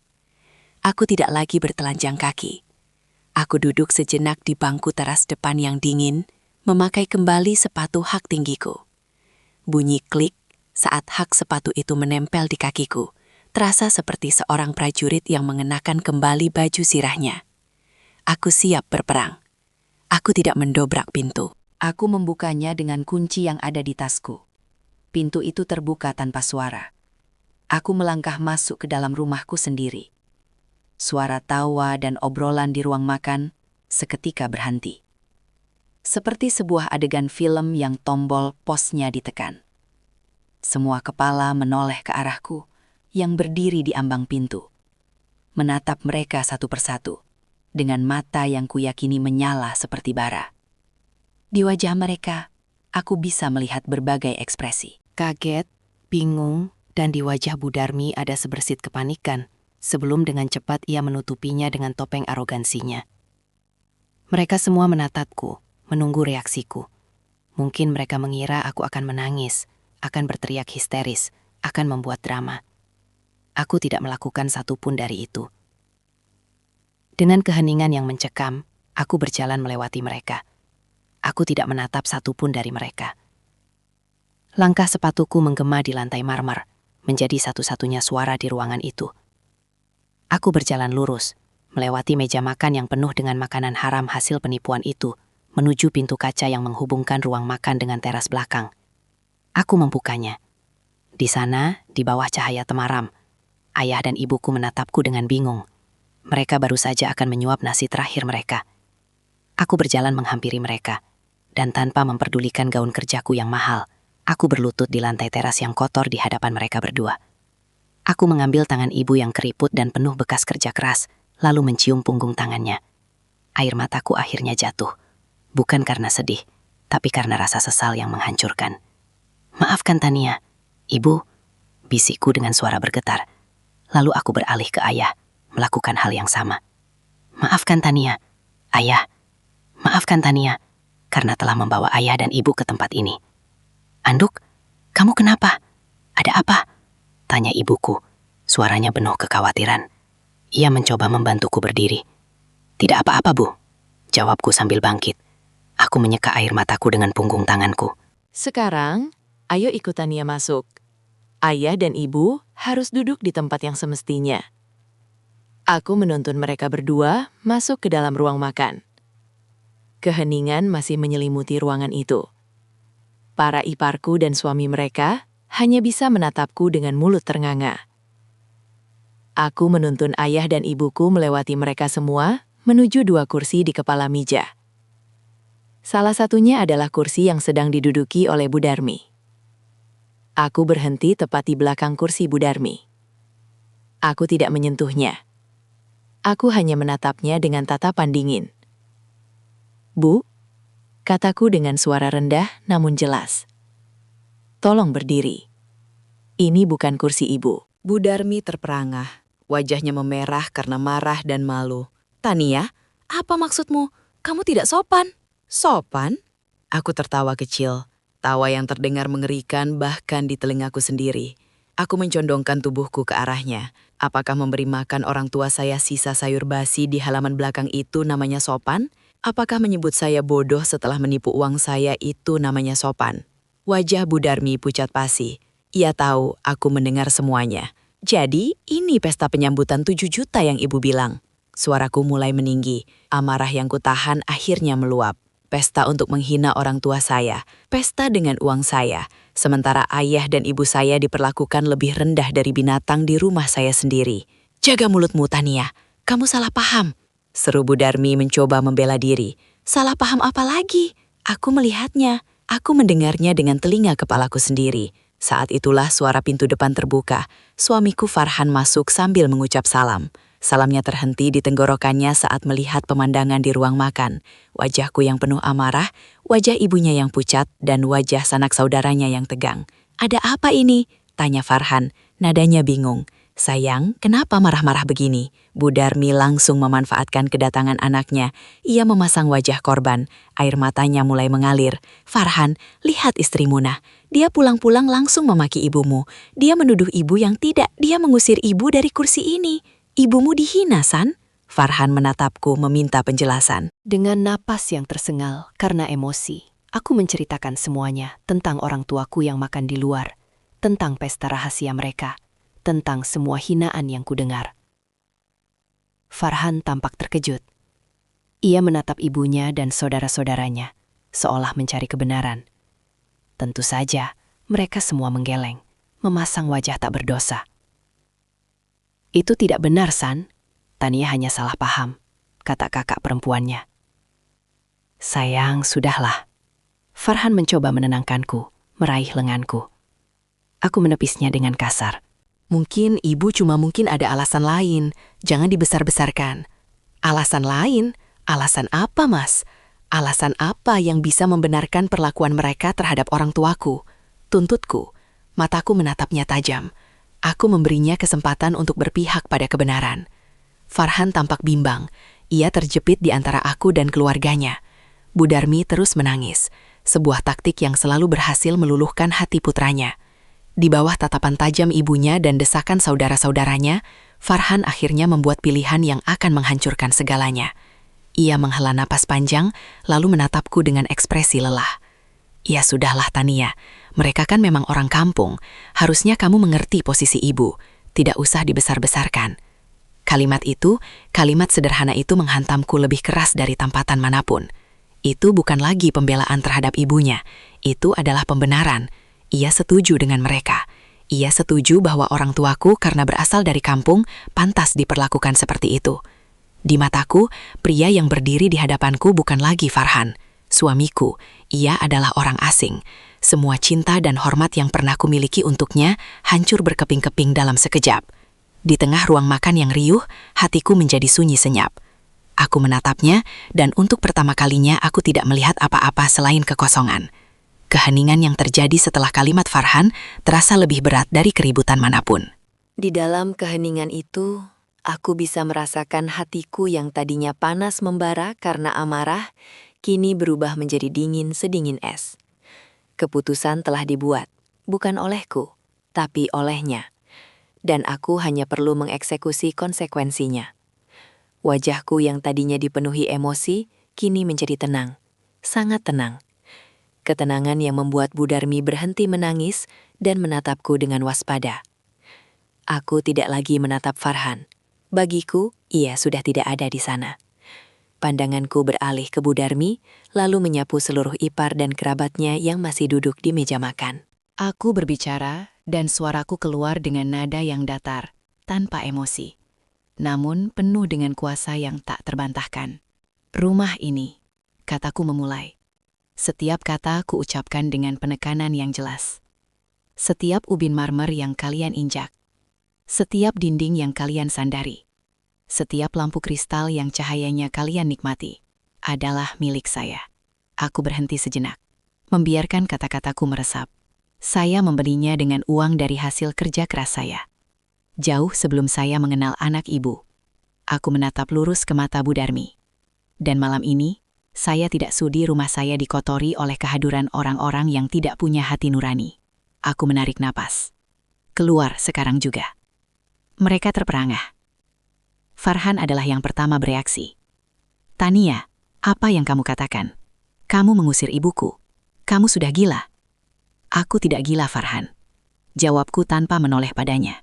Speaker 1: Aku tidak lagi bertelanjang kaki. Aku duduk sejenak di bangku teras depan yang dingin, memakai kembali sepatu hak tinggiku. Bunyi klik saat hak sepatu itu menempel di kakiku, terasa seperti seorang prajurit yang mengenakan kembali baju sirahnya. Aku siap berperang. Aku tidak mendobrak pintu. Aku membukanya dengan kunci yang ada di tasku. Pintu itu terbuka tanpa suara. Aku melangkah masuk ke dalam rumahku sendiri. Suara tawa dan obrolan di ruang makan seketika berhenti. Seperti sebuah adegan film yang tombol posnya ditekan. Semua kepala menoleh ke arahku yang berdiri di ambang pintu. Menatap mereka satu persatu, dengan mata yang kuyakini menyala seperti bara. Di wajah mereka, aku bisa melihat berbagai ekspresi. Kaget, bingung, dan di wajah Bu Darmi ada sebersit kepanikan, sebelum dengan cepat ia menutupinya dengan topeng arogansinya. Mereka semua menatapku, menunggu reaksiku. Mungkin mereka mengira aku akan menangis, akan berteriak histeris, akan membuat drama. Aku tidak melakukan satupun dari itu. Dengan keheningan yang mencekam, aku berjalan melewati mereka. Aku tidak menatap satupun dari mereka. Langkah sepatuku menggema di lantai marmer, menjadi satu-satunya suara di ruangan itu. Aku berjalan lurus, melewati meja makan yang penuh dengan makanan haram hasil penipuan itu, menuju pintu kaca yang menghubungkan ruang makan dengan teras belakang. Aku membukanya. Di sana, di bawah cahaya temaram, ayah dan ibuku menatapku dengan bingung. Mereka baru saja akan menyuap nasi terakhir mereka. Aku berjalan menghampiri mereka, dan tanpa memperdulikan gaun kerjaku yang mahal, aku berlutut di lantai teras yang kotor di hadapan mereka berdua. Aku mengambil tangan ibu yang keriput dan penuh bekas kerja keras, lalu mencium punggung tangannya. Air mataku akhirnya jatuh, bukan karena sedih, tapi karena rasa sesal yang menghancurkan. "Maafkan Tania, Ibu," bisikku dengan suara bergetar. Lalu aku beralih ke ayah, melakukan hal yang sama. "Maafkan Tania, Ayah. Maafkan Tania, karena telah membawa ayah dan ibu ke tempat ini." "Anduk, kamu kenapa? Ada apa?" tanya ibuku, suaranya penuh kekhawatiran. Ia mencoba membantuku berdiri. "Tidak apa-apa, Bu," jawabku sambil bangkit. Aku menyeka air mataku dengan punggung tanganku.
Speaker 5: Sekarang, ayo ikut Tania masuk. Ayah dan ibu harus duduk di tempat yang semestinya. Aku menuntun mereka berdua masuk ke dalam ruang makan. Keheningan masih menyelimuti ruangan itu. Para iparku dan suami mereka hanya bisa menatapku dengan mulut ternganga. Aku menuntun ayah dan ibuku melewati mereka semua menuju 2 kursi di kepala meja.
Speaker 3: Salah satunya adalah kursi yang sedang diduduki oleh Bu Darmi. Aku berhenti tepat di belakang kursi Bu Darmi. Aku tidak menyentuhnya. Aku hanya menatapnya dengan tatapan dingin. "Bu," kataku dengan suara rendah namun jelas. "Tolong berdiri. Ini bukan kursi ibu."
Speaker 5: Bu Darmi terperangah. Wajahnya memerah karena marah dan malu. "Tania, apa maksudmu? Kamu tidak sopan." "Sopan?" Aku tertawa kecil. Tawa yang terdengar mengerikan bahkan di telingaku sendiri. Aku mencondongkan tubuhku ke arahnya. Apakah memberi makan orang tua saya sisa sayur basi di halaman belakang itu namanya sopan? Apakah menyebut saya bodoh setelah menipu uang saya itu namanya sopan? Wajah Bu Darmi pucat pasi. Ia tahu aku mendengar semuanya. "Jadi, ini pesta penyambutan 7 juta yang ibu bilang." Suaraku mulai meninggi. Amarah yang kutahan akhirnya meluap. Pesta untuk menghina orang tua saya. Pesta dengan uang saya. Sementara ayah dan ibu saya diperlakukan lebih rendah dari binatang di rumah saya sendiri. "Jaga mulutmu, Tania. Kamu salah paham." Seru Bu Darmi mencoba membela diri. "Salah paham apa lagi? Aku melihatnya. Aku mendengarnya dengan telinga kepalaku sendiri." Saat itulah suara pintu depan terbuka. Suamiku Farhan masuk sambil mengucap salam. Salamnya terhenti di tenggorokannya saat melihat pemandangan di ruang makan. Wajahku yang penuh amarah, wajah ibunya yang pucat, dan wajah sanak saudaranya yang tegang. "Ada apa ini?" tanya Farhan, nadanya bingung. "Sayang, kenapa marah-marah begini?" Bu Darmi langsung memanfaatkan kedatangan anaknya. Ia memasang wajah korban, air matanya mulai mengalir. "Farhan, lihat istrimu nah. Dia pulang-pulang langsung memaki ibumu. Dia menuduh ibu yang tidak, dia mengusir ibu dari kursi ini. Ibumu dihina, San?" Farhan menatapku meminta penjelasan.
Speaker 1: Dengan napas yang tersengal karena emosi, aku menceritakan semuanya tentang orang tuaku yang makan di luar, tentang pesta rahasia mereka, tentang semua hinaan yang kudengar. Farhan tampak terkejut. Ia menatap ibunya dan saudara-saudaranya, seolah mencari kebenaran. Tentu saja, mereka semua menggeleng, memasang wajah tak berdosa. "Itu tidak benar, San. Tania hanya salah paham," kata kakak perempuannya. "Sayang, sudahlah." Farhan mencoba menenangkanku, meraih lenganku. Aku menepisnya dengan kasar. "Mungkin ibu mungkin ada alasan lain, jangan dibesar-besarkan." "Alasan lain? Alasan apa, Mas? Alasan apa yang bisa membenarkan perlakuan mereka terhadap orang tuaku?" Tuntutku. Mataku menatapnya tajam. Aku memberinya kesempatan untuk berpihak pada kebenaran. Farhan tampak bimbang. Ia terjepit di antara aku dan keluarganya. Bu Darmi terus menangis. Sebuah taktik yang selalu berhasil meluluhkan hati putranya. Di bawah tatapan tajam ibunya dan desakan saudara-saudaranya, Farhan akhirnya membuat pilihan yang akan menghancurkan segalanya. Ia menghela napas panjang, lalu menatapku dengan ekspresi lelah. "Ya sudahlah, Tania. Mereka kan memang orang kampung. Harusnya kamu mengerti posisi ibu. Tidak usah dibesar-besarkan." Kalimat sederhana itu menghantamku lebih keras dari tampatan manapun. Itu bukan lagi pembelaan terhadap ibunya. Itu adalah pembenaran. Ia setuju dengan mereka. Ia setuju bahwa orang tuaku karena berasal dari kampung pantas diperlakukan seperti itu. Di mataku, pria yang berdiri di hadapanku bukan lagi Farhan, suamiku. Ia adalah orang asing. Semua cinta dan hormat yang pernah kumiliki untuknya hancur berkeping-keping dalam sekejap. Di tengah ruang makan yang riuh, hatiku menjadi sunyi senyap. Aku menatapnya, dan untuk pertama kalinya aku tidak melihat apa-apa selain kekosongan. Keheningan yang terjadi setelah kalimat Farhan terasa lebih berat dari keributan manapun.
Speaker 3: Di dalam keheningan itu, aku bisa merasakan hatiku yang tadinya panas membara karena amarah, kini berubah menjadi dingin sedingin es. Keputusan telah dibuat, bukan olehku, tapi olehnya. Dan aku hanya perlu mengeksekusi konsekuensinya. Wajahku yang tadinya dipenuhi emosi, kini menjadi tenang, sangat tenang. Ketenangan yang membuat Bu Darmi berhenti menangis dan menatapku dengan waspada. Aku tidak lagi menatap Farhan. Bagiku, ia sudah tidak ada di sana. Pandanganku beralih ke Bu Darmi, lalu menyapu seluruh ipar dan kerabatnya yang masih duduk di meja makan.
Speaker 1: Aku berbicara dan suaraku keluar dengan nada yang datar, tanpa emosi. Namun penuh dengan kuasa yang tak terbantahkan. "Rumah ini," kataku memulai,
Speaker 3: Setiap kata ku ucapkan dengan penekanan yang jelas. Setiap ubin marmer yang kalian injak. Setiap dinding yang kalian sandari. Setiap lampu kristal yang cahayanya kalian nikmati adalah milik saya. Aku berhenti sejenak, membiarkan kata-kataku meresap. Saya membelinya dengan uang dari hasil kerja keras saya. Jauh sebelum saya mengenal anak ibu, aku menatap lurus ke mata Bu Darmi. Dan malam ini, saya tidak sudi rumah saya dikotori oleh kehadiran orang-orang yang tidak punya hati nurani. Aku menarik napas. Keluar sekarang juga. Mereka terperangah. Farhan adalah yang pertama bereaksi. Tania, apa yang kamu katakan? Kamu mengusir ibuku. Kamu sudah gila. Aku tidak gila, Farhan. Jawabku tanpa menoleh padanya.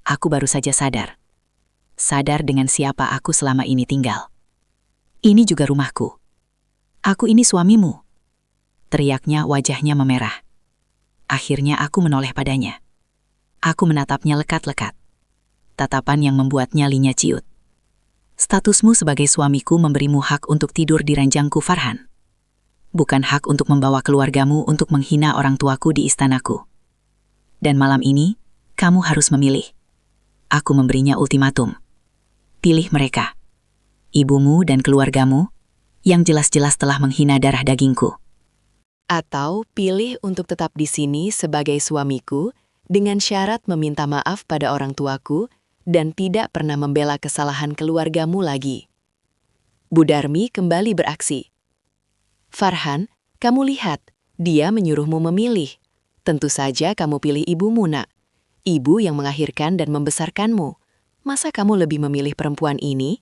Speaker 3: Aku baru saja sadar. Sadar dengan siapa aku selama ini tinggal. Ini juga rumahku. Aku ini suamimu. Teriaknya, wajahnya memerah. Akhirnya aku menoleh padanya. Aku menatapnya lekat-lekat. Tatapan yang membuat nyalinya ciut. Statusmu sebagai suamiku memberimu hak untuk tidur di ranjangku, Farhan. Bukan hak untuk membawa keluargamu untuk menghina orang tuaku di istanaku. Dan malam ini, kamu harus memilih. Aku memberinya ultimatum. Pilih mereka. Ibumu dan keluargamu, yang jelas-jelas telah menghina darah dagingku.
Speaker 1: Atau pilih untuk tetap di sini sebagai suamiku dengan syarat meminta maaf pada orang tuaku dan tidak pernah membela kesalahan keluargamu lagi. Bu Darmi kembali beraksi. Farhan, kamu lihat, dia menyuruhmu memilih. Tentu saja kamu pilih ibumu, nak. Ibu yang mengakhirkan dan membesarkanmu. Masa kamu lebih memilih perempuan ini?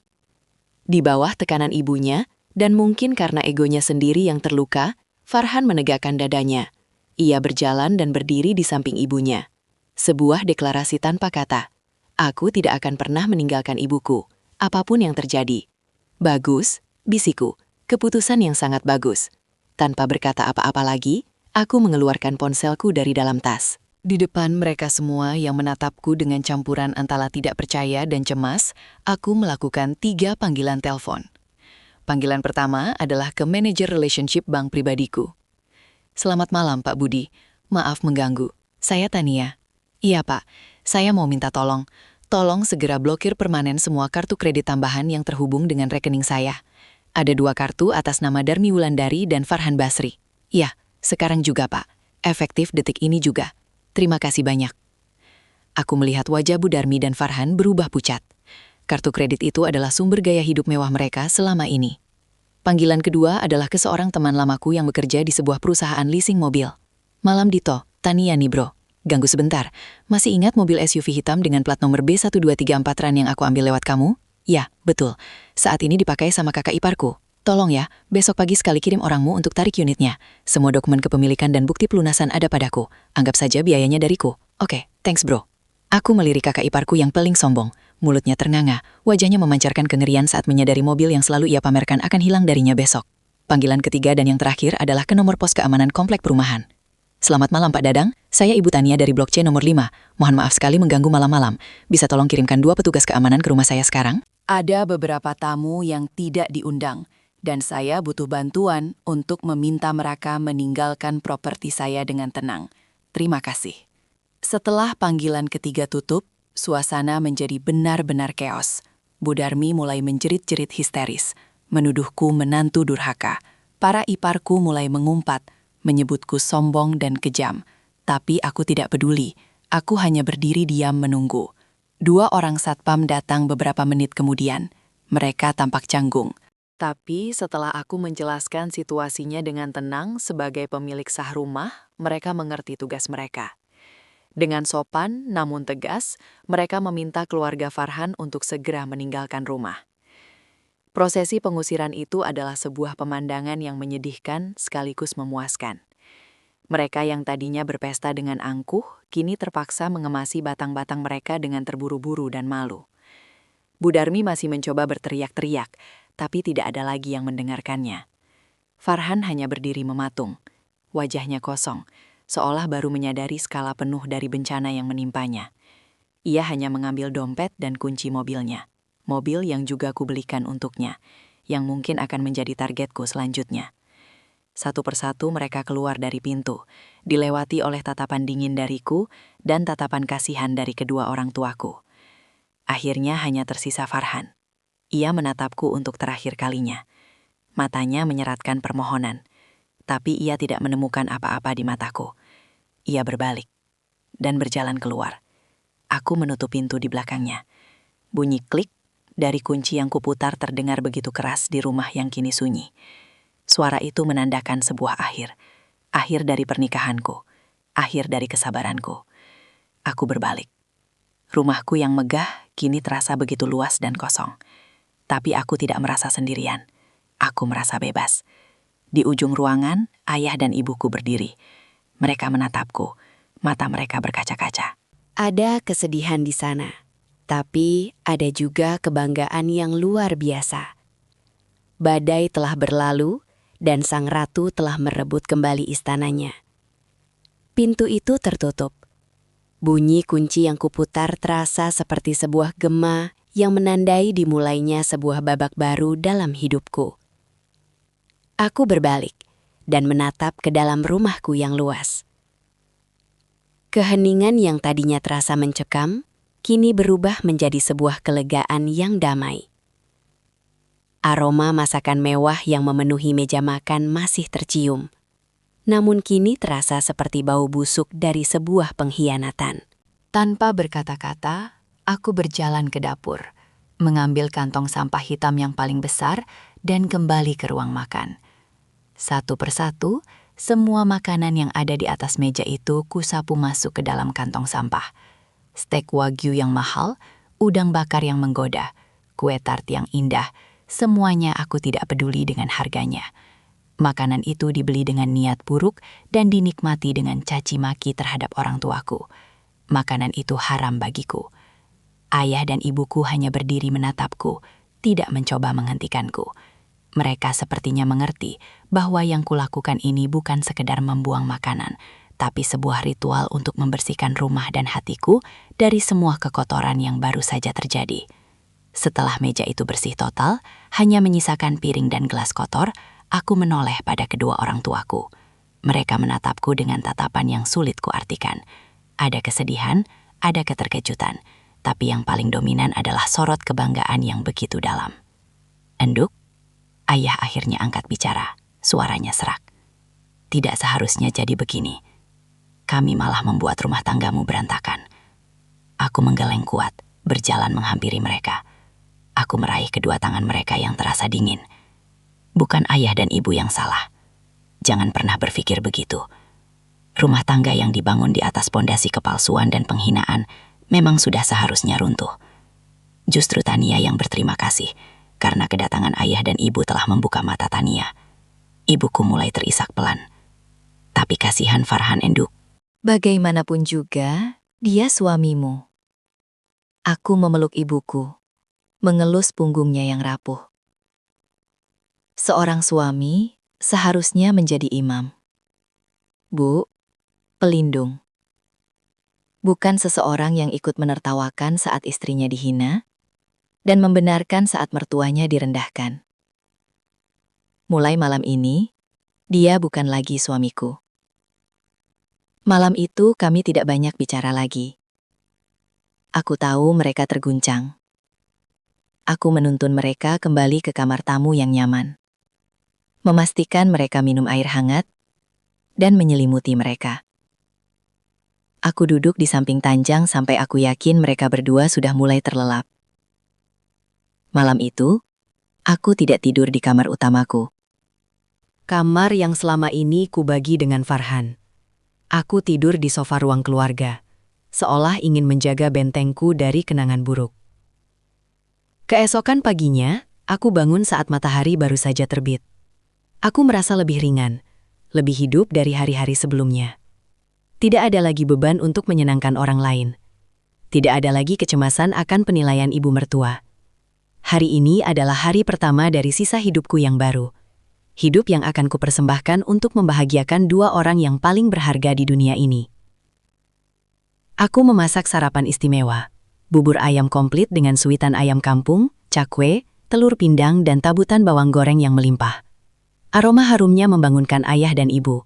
Speaker 1: Di bawah tekanan ibunya, dan mungkin karena egonya sendiri yang terluka, Farhan menegakkan dadanya. Ia berjalan dan berdiri di samping ibunya. Sebuah deklarasi tanpa kata. Aku tidak akan pernah meninggalkan ibuku, apapun yang terjadi. Bagus, bisiku. Keputusan yang sangat bagus. Tanpa berkata apa-apa lagi, aku mengeluarkan ponselku dari dalam tas. Di depan mereka semua yang menatapku dengan campuran antara tidak percaya dan cemas, aku melakukan 3 panggilan telepon. Panggilan pertama adalah ke manajer relationship bank pribadiku. Selamat malam, Pak Budi. Maaf mengganggu. Saya Tania. Iya, Pak. Saya mau minta tolong. Tolong segera blokir permanen semua kartu kredit tambahan yang terhubung dengan rekening saya. Ada 2 kartu atas nama Darmi Wulandari dan Farhan Basri. Ya, sekarang juga, Pak. Efektif detik ini juga. Terima kasih banyak. Aku melihat wajah Bu Darmi dan Farhan berubah pucat. Kartu kredit itu adalah sumber gaya hidup mewah mereka selama ini. Panggilan kedua adalah ke seorang teman lamaku yang bekerja di sebuah perusahaan leasing mobil. Malam Dito, Tania nih bro. Ganggu sebentar. Masih ingat mobil SUV hitam dengan plat nomor B1234 RAN yang aku ambil lewat kamu? Ya, betul. Saat ini dipakai sama kakak iparku. Tolong ya, besok pagi sekali kirim orangmu untuk tarik unitnya. Semua dokumen kepemilikan dan bukti pelunasan ada padaku. Anggap saja biayanya dariku. Oke, thanks bro. Aku melirik kakak iparku yang paling sombong. Mulutnya ternganga, wajahnya memancarkan kengerian saat menyadari mobil yang selalu ia pamerkan akan hilang darinya besok. Panggilan ketiga dan yang terakhir adalah ke nomor pos keamanan komplek perumahan. Selamat malam Pak Dadang, saya Ibu Tania dari Blok C nomor 5. Mohon maaf sekali mengganggu malam-malam. Bisa tolong kirimkan 2 petugas keamanan ke rumah saya sekarang? Ada beberapa tamu yang tidak diundang, dan saya butuh bantuan untuk meminta mereka meninggalkan properti saya dengan tenang. Terima kasih. Setelah panggilan ketiga tutup, suasana menjadi benar-benar keos. Bu Darmi mulai menjerit-jerit histeris, menuduhku menantu durhaka. Para iparku mulai mengumpat, menyebutku sombong dan kejam. Tapi aku tidak peduli, aku hanya berdiri diam menunggu. 2 orang satpam datang beberapa menit kemudian. Mereka tampak canggung. Tapi setelah aku menjelaskan situasinya dengan tenang sebagai pemilik sah rumah, mereka mengerti tugas mereka. Dengan sopan namun tegas, mereka meminta keluarga Farhan untuk segera meninggalkan rumah. Prosesi pengusiran itu adalah sebuah pemandangan yang menyedihkan sekaligus memuaskan. Mereka yang tadinya berpesta dengan angkuh, kini terpaksa mengemasi batang-batang mereka dengan terburu-buru dan malu. Bu Darmi masih mencoba berteriak-teriak, tapi tidak ada lagi yang mendengarkannya. Farhan hanya berdiri mematung, wajahnya kosong, seolah baru menyadari skala penuh dari bencana yang menimpanya. Ia hanya mengambil dompet dan kunci mobilnya, mobil yang juga kubelikan untuknya, yang mungkin akan menjadi targetku selanjutnya.
Speaker 4: Satu persatu mereka keluar dari pintu, dilewati oleh tatapan dingin dariku dan tatapan kasihan dari kedua orang tuaku. Akhirnya hanya tersisa Farhan. Ia menatapku untuk terakhir kalinya. Matanya menyeratkan permohonan, tapi ia tidak menemukan apa-apa di mataku. Ia berbalik dan berjalan keluar. Aku menutup pintu di belakangnya. Bunyi klik dari kunci yang kuputar terdengar begitu keras di rumah yang kini sunyi. Suara itu menandakan sebuah akhir. Akhir dari pernikahanku. Akhir dari kesabaranku. Aku berbalik. Rumahku yang megah kini terasa begitu luas dan kosong. Tapi aku tidak merasa sendirian. Aku merasa bebas. Di ujung ruangan, ayah dan ibuku berdiri. Mereka menatapku. Mata mereka berkaca-kaca.
Speaker 2: Ada kesedihan di sana, tapi ada juga kebanggaan yang luar biasa. Badai telah berlalu, dan sang ratu telah merebut kembali istananya. Pintu itu tertutup. Bunyi kunci yang kuputar terasa seperti sebuah gema yang menandai dimulainya sebuah babak baru dalam hidupku. Aku berbalik dan menatap ke dalam rumahku yang luas. Keheningan yang tadinya terasa mencekam, kini berubah menjadi sebuah kelegaan yang damai. Aroma masakan mewah yang memenuhi meja makan masih tercium. Namun kini terasa seperti bau busuk dari sebuah pengkhianatan.
Speaker 3: Tanpa berkata-kata, aku berjalan ke dapur, mengambil kantong sampah hitam yang paling besar dan kembali ke ruang makan. Satu persatu, semua makanan yang ada di atas meja itu kusapu masuk ke dalam kantong sampah. Steak wagyu yang mahal, udang bakar yang menggoda, kue tart yang indah, semuanya aku tidak peduli dengan harganya. Makanan itu dibeli dengan niat buruk dan dinikmati dengan caci maki terhadap orang tuaku. Makanan itu haram bagiku. Ayah dan ibuku hanya berdiri menatapku, tidak mencoba menghentikanku. Mereka sepertinya mengerti bahwa yang kulakukan ini bukan sekedar membuang makanan, tapi sebuah ritual untuk membersihkan rumah dan hatiku dari semua kekotoran yang baru saja terjadi. Setelah meja itu bersih total, hanya menyisakan piring dan gelas kotor, aku menoleh pada kedua orang tuaku. Mereka menatapku dengan tatapan yang sulit kuartikan. Ada kesedihan, ada keterkejutan, tapi yang paling dominan adalah sorot kebanggaan yang begitu dalam. "Enduk?" Ayah akhirnya angkat bicara, suaranya serak. "Tidak seharusnya jadi begini. Kami malah membuat rumah tanggamu berantakan." Aku menggeleng kuat, berjalan menghampiri mereka. Aku meraih kedua tangan mereka yang terasa dingin. Bukan ayah dan ibu yang salah. Jangan pernah berpikir begitu. Rumah tangga yang dibangun di atas pondasi kepalsuan dan penghinaan memang sudah seharusnya runtuh. Justru Tania yang berterima kasih, karena kedatangan ayah dan ibu telah membuka mata Tania. Ibuku mulai terisak pelan. Tapi kasihan Farhan, Enduk. Bagaimanapun juga, dia suamimu. Aku memeluk ibuku, mengelus punggungnya yang rapuh. Seorang suami seharusnya menjadi imam. Bu, pelindung. Bukan seseorang yang ikut menertawakan saat istrinya dihina dan membenarkan saat mertuanya direndahkan. Mulai malam ini, dia bukan lagi suamiku. Malam itu kami tidak banyak bicara lagi. Aku tahu mereka terguncang. Aku menuntun mereka kembali ke kamar tamu yang nyaman. Memastikan mereka minum air hangat dan menyelimuti mereka. Aku duduk di samping Tanjang sampai aku yakin mereka berdua sudah mulai terlelap. Malam itu, aku tidak tidur di kamar utamaku.
Speaker 1: Kamar yang selama ini kubagi dengan Farhan. Aku tidur di sofa ruang keluarga, seolah ingin menjaga bentengku dari kenangan buruk. Keesokan paginya, aku bangun saat matahari baru saja terbit. Aku merasa lebih ringan, lebih hidup dari hari-hari sebelumnya. Tidak ada lagi beban untuk menyenangkan orang lain. Tidak ada lagi kecemasan akan penilaian ibu mertua. Hari ini adalah hari pertama dari sisa hidupku yang baru. Hidup yang akan kupersembahkan untuk membahagiakan dua orang yang paling berharga di dunia ini. Aku memasak sarapan istimewa. Bubur ayam komplit dengan suitan ayam kampung, cakwe, telur pindang dan tabutan bawang goreng yang melimpah.
Speaker 4: Aroma harumnya membangunkan ayah dan ibu.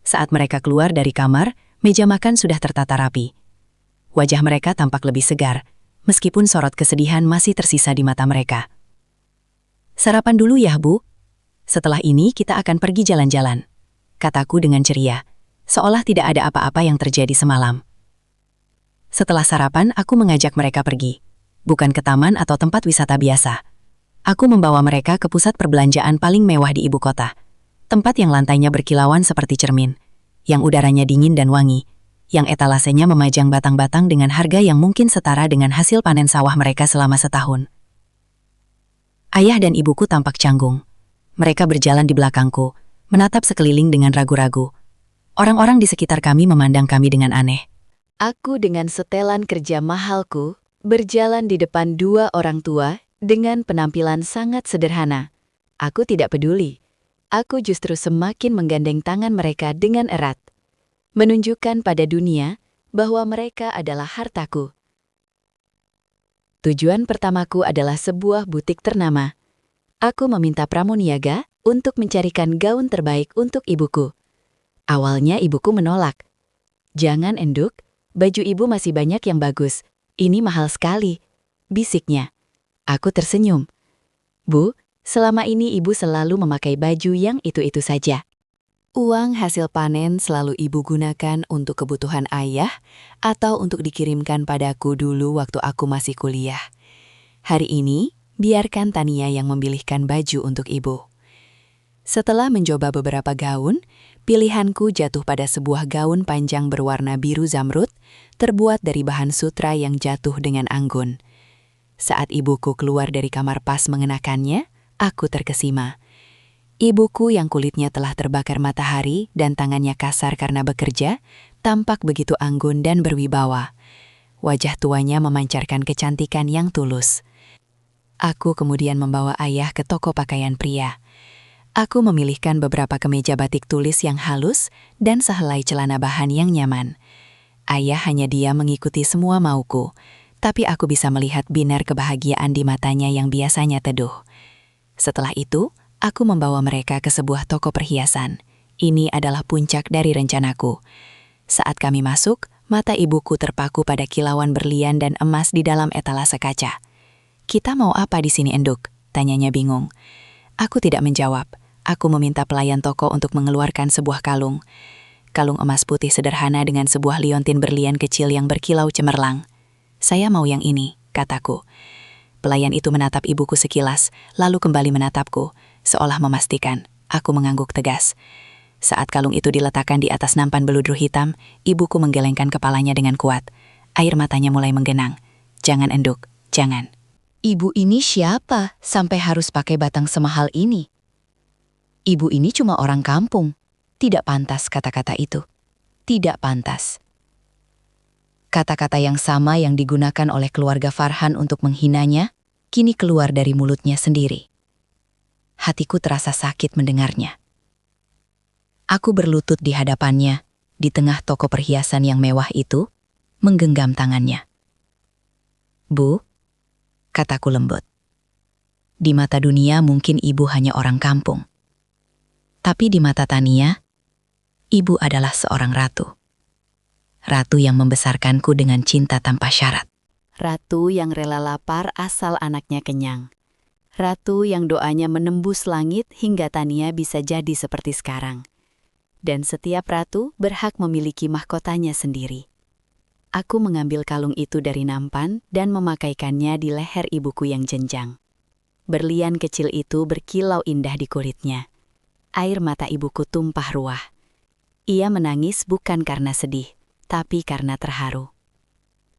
Speaker 4: Saat mereka keluar dari kamar, meja makan sudah tertata rapi. Wajah mereka tampak lebih segar, meskipun sorot kesedihan masih tersisa di mata mereka. "Sarapan dulu ya, Bu. Setelah ini kita akan pergi jalan-jalan," kataku dengan ceria, seolah tidak ada apa-apa yang terjadi semalam. Setelah sarapan, aku mengajak mereka pergi. Bukan ke taman atau tempat wisata biasa. Aku membawa mereka ke pusat perbelanjaan paling mewah di ibu kota. Tempat yang lantainya berkilauan seperti cermin, yang udaranya dingin dan wangi, yang etalasenya memajang batang-batang dengan harga yang mungkin setara dengan hasil panen sawah mereka selama setahun. Ayah dan ibuku tampak canggung. Mereka berjalan di belakangku, menatap sekeliling dengan ragu-ragu. Orang-orang di sekitar kami memandang kami dengan aneh.
Speaker 1: Aku dengan setelan kerja mahalku berjalan di depan dua orang tua dengan penampilan sangat sederhana. Aku tidak peduli. Aku justru semakin menggandeng tangan mereka dengan erat, menunjukkan pada dunia bahwa mereka adalah hartaku. Tujuan pertamaku adalah sebuah butik ternama. Aku meminta pramuniaga untuk mencarikan gaun terbaik untuk ibuku. Awalnya ibuku menolak. "Jangan, Enduk, baju ibu masih banyak yang bagus. Ini mahal sekali," bisiknya. Aku tersenyum. "Bu, selama ini ibu selalu memakai baju yang itu-itu saja." Uang hasil panen selalu ibu gunakan untuk kebutuhan ayah atau untuk dikirimkan padaku dulu waktu aku masih kuliah. Hari ini, biarkan Tania yang memilihkan baju untuk ibu. Setelah mencoba beberapa gaun, pilihanku jatuh pada sebuah gaun panjang berwarna biru zamrud, terbuat dari bahan sutra yang jatuh dengan anggun. Saat ibuku keluar dari kamar pas mengenakannya, aku terkesima. Ibuku yang kulitnya telah terbakar matahari dan tangannya kasar karena bekerja, tampak begitu anggun dan berwibawa. Wajah tuanya memancarkan kecantikan yang tulus. Aku kemudian membawa ayah ke toko pakaian pria. Aku memilihkan beberapa kemeja batik tulis yang halus dan sehelai celana bahan yang nyaman. Ayah hanya diam mengikuti semua mauku, tapi aku bisa melihat binar kebahagiaan di matanya yang biasanya teduh. Setelah itu, aku membawa mereka ke sebuah toko perhiasan. Ini adalah puncak dari rencanaku. Saat kami masuk, mata ibuku terpaku pada kilauan berlian dan emas di dalam etalase kaca. "Kita mau apa di sini, Enduk?" tanyanya bingung. Aku tidak menjawab. Aku meminta pelayan toko untuk mengeluarkan sebuah kalung. Kalung emas putih sederhana dengan sebuah liontin berlian kecil yang berkilau cemerlang. "Saya mau yang ini," kataku. Pelayan itu menatap ibuku sekilas, lalu kembali menatapku, seolah memastikan. Aku mengangguk tegas. Saat kalung itu diletakkan di atas nampan beludru hitam, ibuku menggelengkan kepalanya dengan kuat. Air matanya mulai menggenang. "Jangan, Enduk, jangan." "Ibu ini siapa sampai harus pakai batang semahal ini?" "Ibu ini cuma orang kampung." Tidak pantas kata-kata itu. Tidak pantas. Kata-kata yang sama yang digunakan oleh keluarga Farhan untuk menghinanya, kini keluar dari mulutnya sendiri. Hatiku terasa sakit mendengarnya. Aku berlutut di hadapannya, di tengah toko perhiasan yang mewah itu, menggenggam tangannya. "Bu," kataku lembut. "Di mata dunia mungkin ibu hanya orang kampung. Tapi di mata Tania, ibu adalah seorang ratu. Ratu yang membesarkanku dengan cinta tanpa syarat. Ratu yang rela lapar asal anaknya kenyang. Ratu yang doanya menembus langit hingga Tania bisa jadi seperti sekarang. Dan setiap ratu berhak memiliki mahkotanya sendiri." Aku mengambil kalung itu dari nampan dan memakaikannya di leher ibuku yang jenjang. Berlian kecil itu berkilau indah di kulitnya. Air mata ibuku tumpah ruah. Ia menangis bukan karena sedih, tapi karena terharu.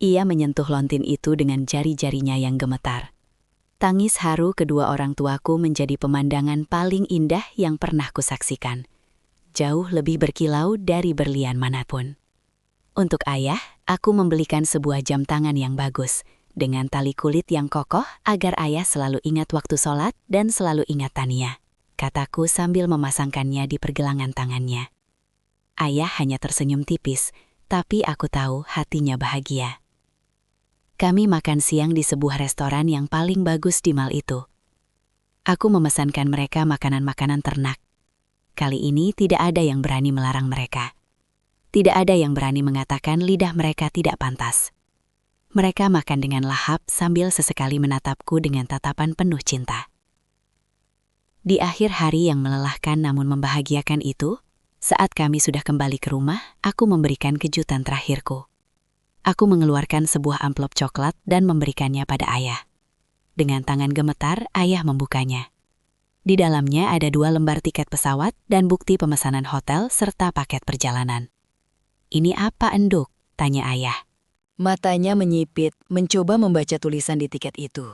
Speaker 1: Ia menyentuh lontin itu dengan jari-jarinya yang gemetar. Tangis haru kedua orang tuaku menjadi pemandangan paling indah yang pernah kusaksikan. Jauh lebih berkilau dari berlian manapun. Untuk ayah, aku membelikan sebuah jam tangan yang bagus, dengan tali kulit yang kokoh agar ayah selalu ingat waktu sholat dan selalu ingat Tania, kataku sambil memasangkannya di pergelangan tangannya. Ayah hanya tersenyum tipis, tapi aku tahu hatinya bahagia. Kami makan siang di sebuah restoran yang paling bagus di mal itu. Aku memesankan mereka makanan-makanan ternak,
Speaker 2: Kali ini tidak ada yang berani melarang mereka. Tidak ada yang berani mengatakan lidah mereka tidak pantas. Mereka makan dengan lahap sambil sesekali menatapku dengan tatapan penuh cinta. Di akhir hari yang melelahkan namun membahagiakan itu, saat kami sudah kembali ke rumah, aku memberikan kejutan terakhirku. Aku mengeluarkan sebuah amplop coklat dan memberikannya pada ayah. Dengan tangan gemetar, ayah membukanya. Di dalamnya ada 2 lembar tiket pesawat dan bukti pemesanan hotel serta paket perjalanan. "Ini apa, Enduk?" tanya ayah.
Speaker 3: Matanya menyipit, mencoba membaca tulisan di tiket itu.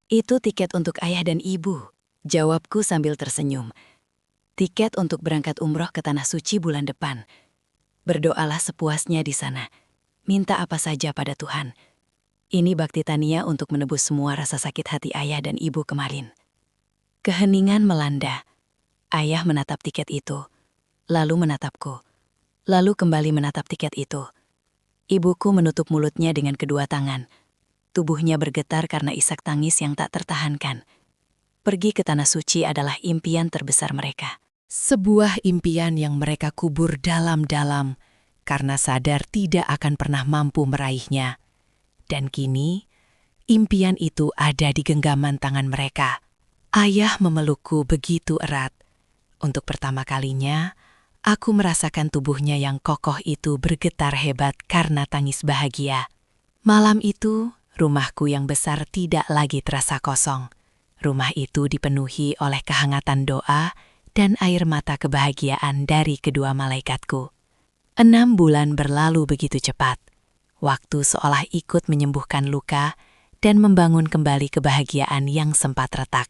Speaker 3: "Itu tiket untuk ayah dan ibu," jawabku sambil tersenyum. "Tiket untuk berangkat umroh ke Tanah Suci bulan depan. Berdoalah sepuasnya di sana. Minta apa saja pada Tuhan. Ini bakti Tania untuk menebus semua rasa sakit hati ayah dan ibu kemarin." Keheningan melanda. Ayah menatap tiket itu, lalu menatapku, lalu kembali menatap tiket itu. Ibuku menutup mulutnya dengan kedua tangan. Tubuhnya bergetar karena isak tangis yang tak tertahankan. Pergi ke Tanah Suci adalah impian terbesar mereka.
Speaker 5: Sebuah impian yang mereka kubur dalam-dalam karena sadar tidak akan pernah mampu meraihnya. Dan kini, impian itu ada di genggaman tangan mereka. Ayah memelukku begitu erat. Untuk pertama kalinya, aku merasakan tubuhnya yang kokoh itu bergetar hebat karena tangis bahagia. Malam itu, rumahku yang besar tidak lagi terasa kosong. Rumah itu dipenuhi oleh kehangatan doa dan air mata kebahagiaan dari kedua malaikatku. 6 bulan berlalu begitu cepat. Waktu seolah ikut menyembuhkan luka dan membangun kembali kebahagiaan yang sempat retak.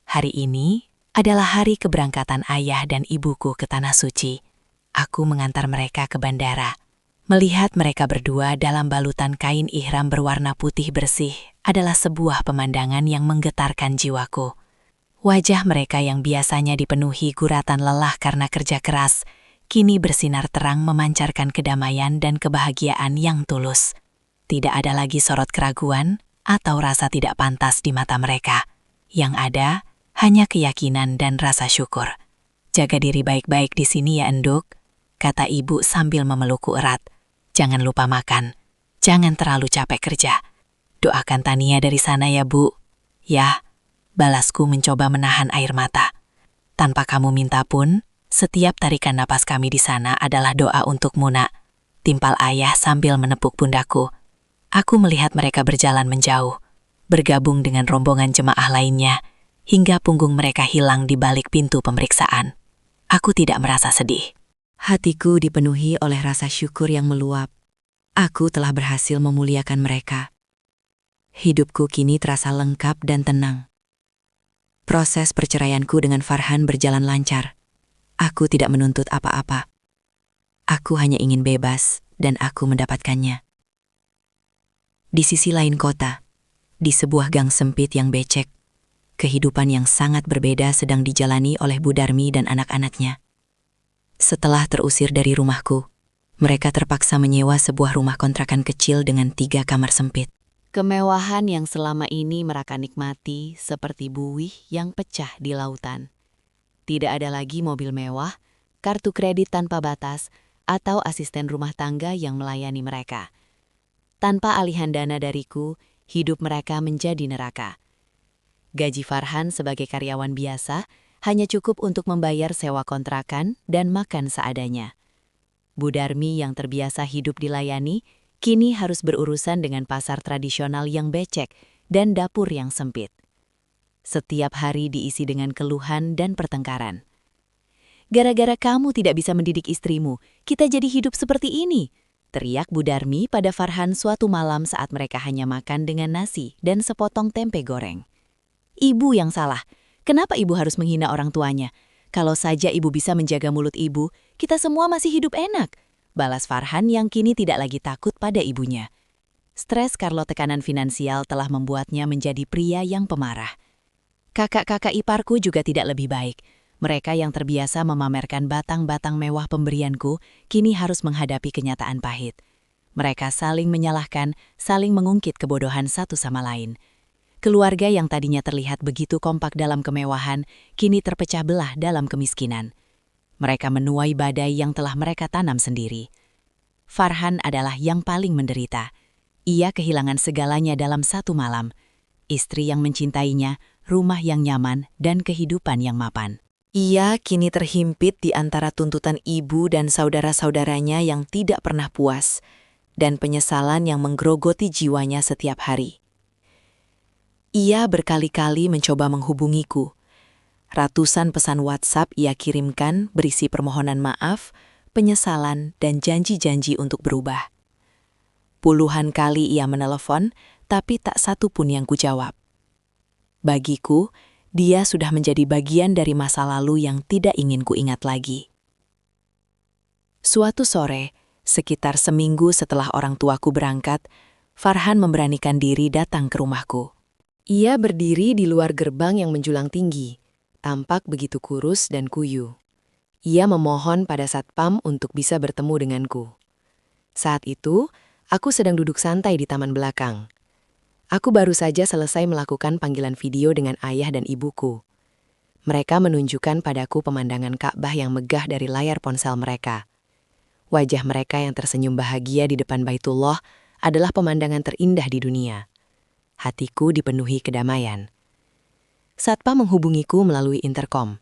Speaker 5: Hari ini adalah hari keberangkatan ayah dan ibuku ke Tanah Suci. Aku mengantar mereka ke bandara. Melihat mereka berdua dalam balutan kain ihram berwarna putih bersih adalah sebuah pemandangan yang menggetarkan jiwaku. Wajah mereka yang biasanya dipenuhi guratan lelah karena kerja keras, kini bersinar terang memancarkan kedamaian dan kebahagiaan yang tulus. Tidak ada lagi sorot keraguan atau rasa tidak pantas di mata mereka. Yang ada hanya keyakinan dan rasa syukur. "Jaga diri baik-baik di sini ya, Enduk," kata ibu sambil memelukku erat. "Jangan lupa makan. Jangan terlalu capek kerja. Doakan Tania dari sana ya, Bu." "Ya," balasku mencoba menahan air mata. "Tanpa kamu minta pun, setiap tarikan napas kami di sana adalah doa untukmu, Nak," timpal ayah sambil menepuk pundakku. Aku melihat mereka berjalan menjauh, bergabung dengan rombongan jemaah lainnya, hingga punggung mereka hilang di balik pintu pemeriksaan. Aku tidak merasa sedih. Hatiku dipenuhi oleh rasa syukur yang meluap. Aku telah berhasil memuliakan mereka. Hidupku kini terasa lengkap dan tenang. Proses perceraianku dengan Farhan berjalan lancar. Aku tidak menuntut apa-apa. Aku hanya ingin bebas, dan aku mendapatkannya. Di sisi lain kota, di sebuah gang sempit yang becek, kehidupan yang sangat berbeda sedang dijalani oleh Bu Darmi dan anak-anaknya. Setelah terusir dari rumahku, mereka terpaksa menyewa sebuah rumah kontrakan kecil dengan 3 kamar sempit.
Speaker 1: Kemewahan yang selama ini mereka nikmati seperti buih yang pecah di lautan. Tidak ada lagi mobil mewah, kartu kredit tanpa batas, atau asisten rumah tangga yang melayani mereka. Tanpa alihan dana dariku, hidup mereka menjadi neraka. Gaji Farhan sebagai karyawan biasa hanya cukup untuk membayar sewa kontrakan dan makan seadanya. Bu Darmi yang terbiasa hidup dilayani, kini harus berurusan dengan pasar tradisional yang becek dan dapur yang sempit. Setiap hari diisi dengan keluhan dan pertengkaran. "Gara-gara kamu tidak bisa mendidik istrimu, kita jadi hidup seperti ini," teriak Bu Darmi pada Farhan suatu malam saat mereka hanya makan dengan nasi dan sepotong tempe goreng. "Ibu yang salah. Kenapa ibu harus menghina orang tuanya? Kalau saja ibu bisa menjaga mulut ibu, kita semua masih hidup enak," balas Farhan yang kini tidak lagi takut pada ibunya. Stres karena tekanan finansial telah membuatnya menjadi pria yang pemarah. Kakak-kakak iparku juga tidak lebih baik. Mereka yang terbiasa memamerkan batang-batang mewah pemberianku, kini harus menghadapi kenyataan pahit. Mereka saling menyalahkan, saling mengungkit kebodohan satu sama lain. Keluarga yang tadinya terlihat begitu kompak dalam kemewahan, kini terpecah belah dalam kemiskinan.
Speaker 4: Mereka menuai badai yang telah mereka tanam sendiri. Farhan adalah yang paling menderita. Ia kehilangan segalanya dalam satu malam. Istri yang mencintainya, rumah yang nyaman, dan kehidupan yang mapan.
Speaker 3: Ia kini terhimpit di antara tuntutan ibu dan saudara-saudaranya yang tidak pernah puas, dan penyesalan yang menggerogoti jiwanya setiap hari. Ia berkali-kali mencoba menghubungiku. Ratusan pesan WhatsApp ia kirimkan berisi permohonan maaf, penyesalan, dan janji-janji untuk berubah. Puluhan kali ia menelepon, tapi tak satu pun yang kujawab. Bagiku, dia sudah menjadi bagian dari masa lalu yang tidak ingin kuingat lagi. Suatu sore, sekitar seminggu setelah orang tuaku berangkat, Farhan memberanikan diri datang ke rumahku.
Speaker 5: Ia berdiri di luar gerbang yang menjulang tinggi, tampak begitu kurus dan kuyu. Ia memohon pada satpam untuk bisa bertemu denganku. Saat itu, aku sedang duduk santai di taman belakang. Aku baru saja selesai melakukan panggilan video dengan ayah dan ibuku. Mereka menunjukkan padaku pemandangan Ka'bah yang megah dari layar ponsel mereka. Wajah mereka yang tersenyum bahagia di depan Baitullah adalah pemandangan terindah di dunia. Hatiku dipenuhi kedamaian. Satpam menghubungiku melalui interkom.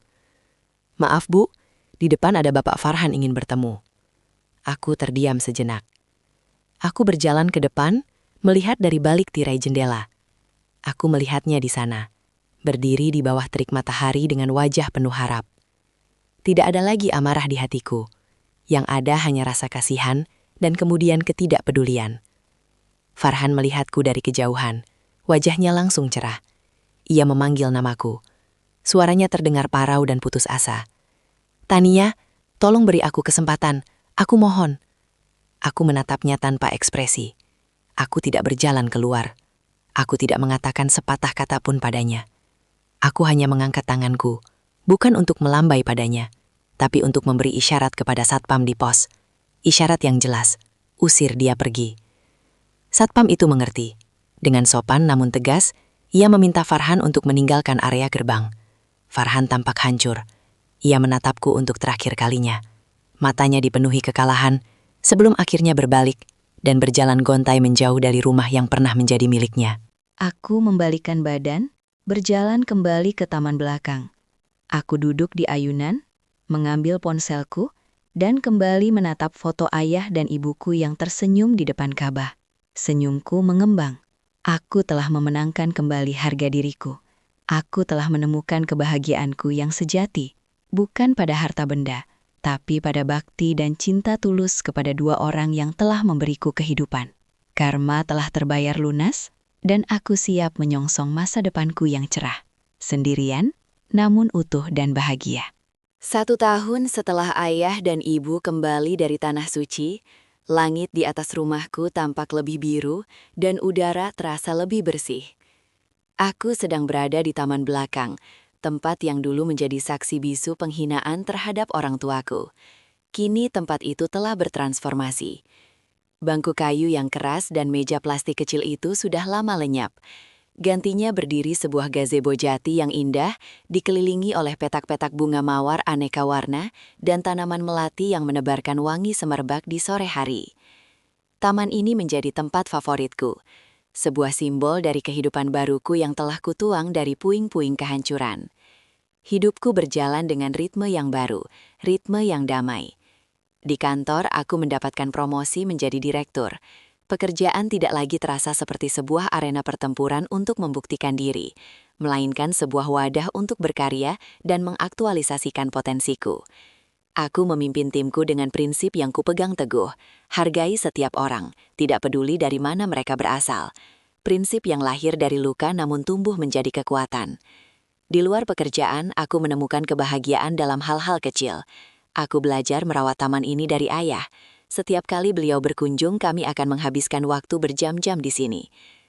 Speaker 5: "Maaf Bu, di depan ada Bapak Farhan ingin bertemu." Aku terdiam sejenak. Aku berjalan ke depan, melihat dari balik tirai jendela. Aku melihatnya di sana, berdiri di bawah terik matahari dengan wajah penuh harap. Tidak ada lagi amarah di hatiku. Yang ada hanya rasa kasihan dan kemudian ketidakpedulian. Farhan melihatku dari kejauhan. Wajahnya langsung cerah. Ia memanggil namaku. Suaranya terdengar parau dan putus asa. "Tania, tolong beri aku kesempatan. Aku mohon." Aku menatapnya tanpa ekspresi. Aku tidak berjalan keluar. Aku tidak mengatakan sepatah kata pun padanya. Aku hanya mengangkat tanganku, bukan untuk melambai padanya, tapi untuk memberi isyarat kepada satpam di pos. Isyarat yang jelas, usir dia pergi. Satpam itu mengerti. Dengan sopan namun tegas, ia meminta Farhan untuk meninggalkan area gerbang. Farhan tampak hancur. Ia menatapku untuk terakhir kalinya. Matanya dipenuhi kekalahan, sebelum akhirnya berbalik dan berjalan gontai menjauh dari rumah yang pernah menjadi miliknya.
Speaker 2: Aku membalikkan badan, berjalan kembali ke taman belakang. Aku duduk di ayunan, mengambil ponselku, dan kembali menatap foto ayah dan ibuku yang tersenyum di depan Ka'bah. Senyumku mengembang. Aku telah memenangkan kembali harga diriku. Aku telah menemukan kebahagiaanku yang sejati, bukan pada harta benda, tapi pada bakti dan cinta tulus kepada dua orang yang telah memberiku kehidupan. Karma telah terbayar lunas, dan aku siap menyongsong masa depanku yang cerah. Sendirian, namun utuh dan bahagia.
Speaker 3: 1 tahun setelah ayah dan ibu kembali dari Tanah Suci, langit di atas rumahku tampak lebih biru dan udara terasa lebih bersih. Aku sedang berada di taman belakang, tempat yang dulu menjadi saksi bisu penghinaan terhadap orang tuaku. Kini tempat itu telah bertransformasi. Bangku kayu yang keras dan meja plastik kecil itu sudah lama lenyap. Gantinya berdiri sebuah gazebo jati yang indah, dikelilingi oleh petak-petak bunga mawar aneka warna dan tanaman melati yang menebarkan wangi semerbak di sore hari. Taman ini menjadi tempat favoritku, sebuah simbol dari kehidupan baruku yang telah kutuang dari puing-puing kehancuran. Hidupku berjalan dengan ritme yang baru, ritme yang damai. Di kantor, aku mendapatkan promosi menjadi direktur. Pekerjaan tidak lagi terasa seperti sebuah arena pertempuran untuk membuktikan diri, melainkan sebuah wadah untuk berkarya dan mengaktualisasikan potensiku. Aku memimpin timku dengan prinsip yang kupegang teguh, hargai setiap orang, tidak peduli dari mana mereka berasal. Prinsip yang lahir dari luka namun tumbuh menjadi kekuatan. Di luar pekerjaan, aku menemukan kebahagiaan dalam hal-hal kecil. Aku belajar merawat taman ini dari ayah. Setiap kali beliau berkunjung, kami akan menghabiskan waktu berjam-jam di sini.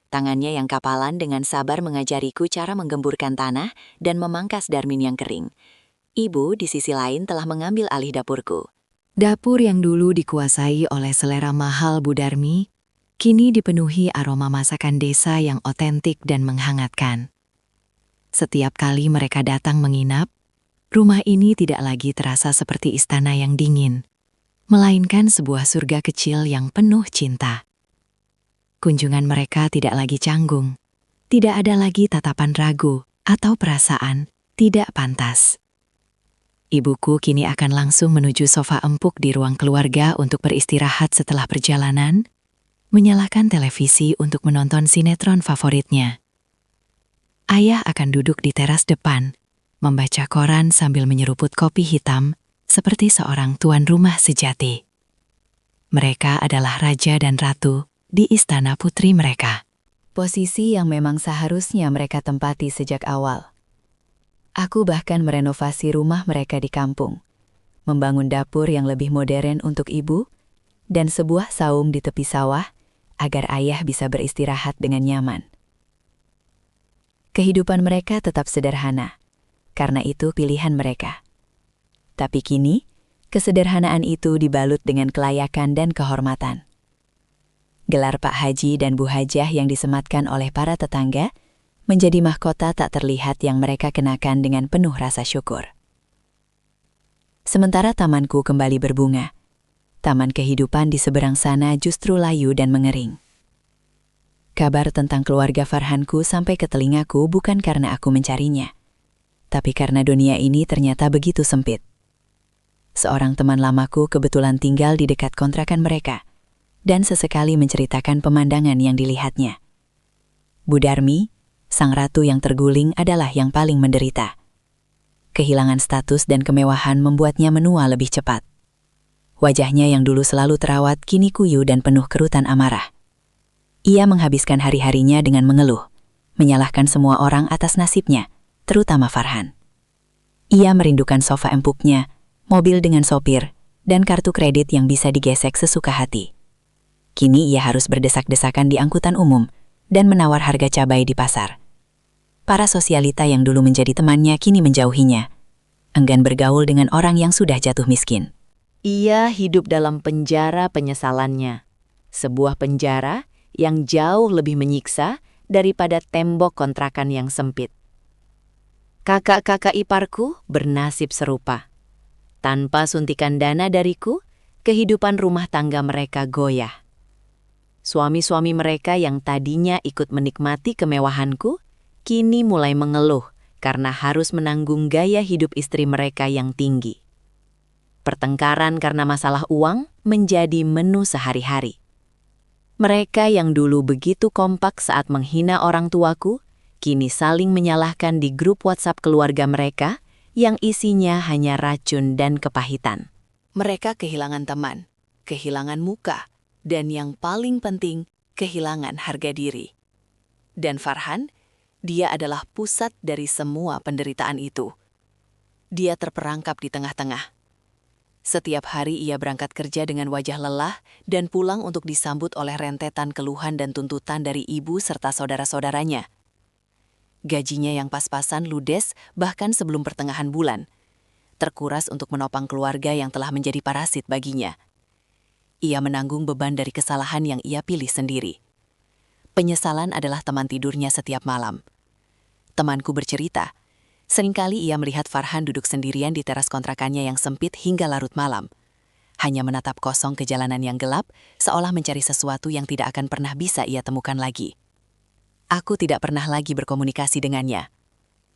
Speaker 3: Tangannya yang kapalan dengan sabar mengajariku cara menggemburkan tanah dan memangkas darmin yang kering. Ibu di sisi lain telah mengambil alih dapurku.
Speaker 1: Dapur yang dulu dikuasai oleh selera mahal Bu Darmi, kini dipenuhi aroma masakan desa yang otentik dan menghangatkan. Setiap kali mereka datang menginap, Rumah ini tidak lagi terasa seperti istana yang dingin, melainkan sebuah surga kecil yang penuh cinta. Kunjungan mereka tidak lagi canggung, tidak ada lagi tatapan ragu atau perasaan tidak pantas. Ibuku kini akan langsung menuju sofa empuk di ruang keluarga untuk beristirahat setelah perjalanan, menyalakan televisi untuk menonton sinetron favoritnya. Ayah akan duduk di teras depan, membaca koran sambil menyeruput kopi hitam seperti seorang tuan rumah sejati. Mereka adalah raja dan ratu di istana putri mereka.
Speaker 3: Posisi yang memang seharusnya mereka tempati sejak awal. Aku bahkan merenovasi rumah mereka di kampung, membangun dapur yang lebih modern untuk ibu, dan sebuah saung di tepi sawah agar ayah bisa beristirahat dengan nyaman. Kehidupan mereka tetap sederhana, karena itu pilihan mereka. Tapi kini, kesederhanaan itu dibalut dengan kelayakan dan kehormatan. Gelar Pak Haji dan Bu Hajah yang disematkan oleh para tetangga menjadi mahkota tak terlihat yang mereka kenakan dengan penuh rasa syukur. Sementara tamanku kembali berbunga, taman kehidupan di seberang sana justru layu dan mengering. Kabar tentang keluarga Farhanku sampai ke telingaku bukan karena aku mencarinya, tapi karena dunia ini ternyata begitu sempit. Seorang teman lamaku kebetulan tinggal di dekat kontrakan mereka, dan sesekali menceritakan pemandangan yang dilihatnya. Bu Darmi, sang ratu yang terguling, adalah yang paling menderita. Kehilangan status dan kemewahan membuatnya menua lebih cepat. Wajahnya yang dulu selalu terawat kini kuyu dan penuh kerutan amarah. Ia menghabiskan hari-harinya dengan mengeluh, menyalahkan semua orang atas nasibnya, terutama Farhan. Ia merindukan sofa empuknya, mobil dengan sopir, dan kartu kredit yang bisa digesek sesuka hati. Kini ia harus berdesak-desakan di angkutan umum dan menawar harga cabai di pasar. Para sosialita yang dulu menjadi temannya kini menjauhinya, enggan bergaul dengan orang yang sudah jatuh miskin.
Speaker 5: Ia hidup dalam penjara penyesalannya. Sebuah penjara yang jauh lebih menyiksa daripada tembok kontrakan yang sempit. Kakak-kakak iparku bernasib serupa. Tanpa suntikan dana dariku, kehidupan rumah tangga mereka goyah. Suami-suami mereka yang tadinya ikut menikmati kemewahanku, kini mulai mengeluh karena harus menanggung gaya hidup istri mereka yang tinggi. Pertengkaran karena masalah uang menjadi menu sehari-hari. Mereka yang dulu begitu kompak saat menghina orang tuaku, kini saling menyalahkan di grup WhatsApp keluarga mereka yang isinya hanya racun dan kepahitan. Mereka kehilangan teman, kehilangan muka, dan yang paling penting, kehilangan harga diri. Dan Farhan, dia adalah pusat dari semua penderitaan itu. Dia terperangkap di tengah-tengah. Setiap hari ia berangkat kerja dengan wajah lelah dan pulang untuk disambut oleh rentetan keluhan dan tuntutan dari ibu serta saudara-saudaranya. Gajinya yang pas-pasan ludes bahkan sebelum pertengahan bulan, terkuras untuk menopang keluarga yang telah menjadi parasit baginya. Ia menanggung beban dari kesalahan yang ia pilih sendiri. Penyesalan adalah teman tidurnya setiap malam. Temanku bercerita, seringkali ia melihat Farhan duduk sendirian di teras kontrakannya yang sempit hingga larut malam. Hanya menatap kosong ke jalanan yang gelap, seolah mencari sesuatu yang tidak akan pernah bisa ia temukan lagi. Aku tidak pernah lagi berkomunikasi dengannya.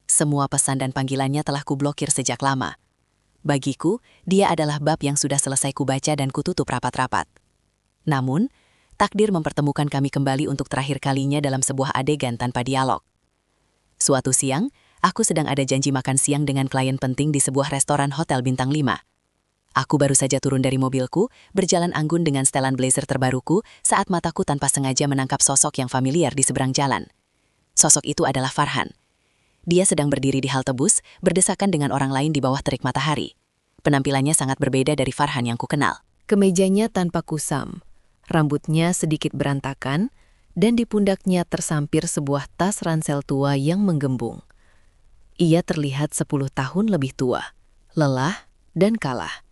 Speaker 5: Semua pesan dan panggilannya telah kublokir sejak lama. Bagiku, dia adalah bab yang sudah selesai kubaca dan kututup rapat-rapat. Namun, takdir mempertemukan kami kembali untuk terakhir kalinya dalam sebuah adegan tanpa dialog. Suatu siang, aku sedang ada janji makan siang dengan klien penting di sebuah restoran hotel bintang 5. Aku baru saja turun dari mobilku, berjalan anggun dengan setelan blazer terbaruku saat mataku tanpa sengaja menangkap sosok yang familiar di seberang jalan. Sosok itu adalah Farhan. Dia sedang berdiri di halte bus, berdesakan dengan orang lain di bawah terik matahari. Penampilannya sangat berbeda dari Farhan yang kukenal. Kemejanya tanpa kusam, rambutnya sedikit berantakan, dan di pundaknya tersampir sebuah tas ransel tua yang menggembung. Ia terlihat 10 tahun lebih tua, lelah dan kalah.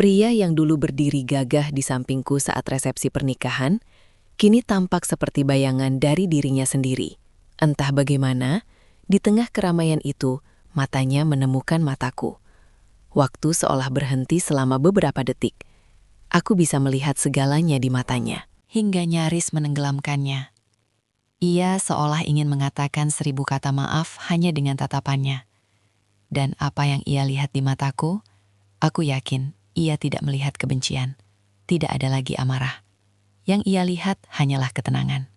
Speaker 5: Pria yang dulu berdiri gagah di sampingku saat resepsi pernikahan, kini tampak seperti bayangan dari dirinya sendiri. Entah bagaimana, di tengah keramaian itu, matanya menemukan mataku,
Speaker 3: Waktu seolah berhenti selama beberapa detik. Aku bisa melihat segalanya di matanya.
Speaker 1: Hingga nyaris menenggelamkannya. Ia seolah ingin mengatakan 1000 kata maaf hanya dengan tatapannya. Dan apa yang ia lihat di mataku, aku yakin ia tidak melihat kebencian. Tidak ada lagi amarah. Yang ia lihat hanyalah ketenangan.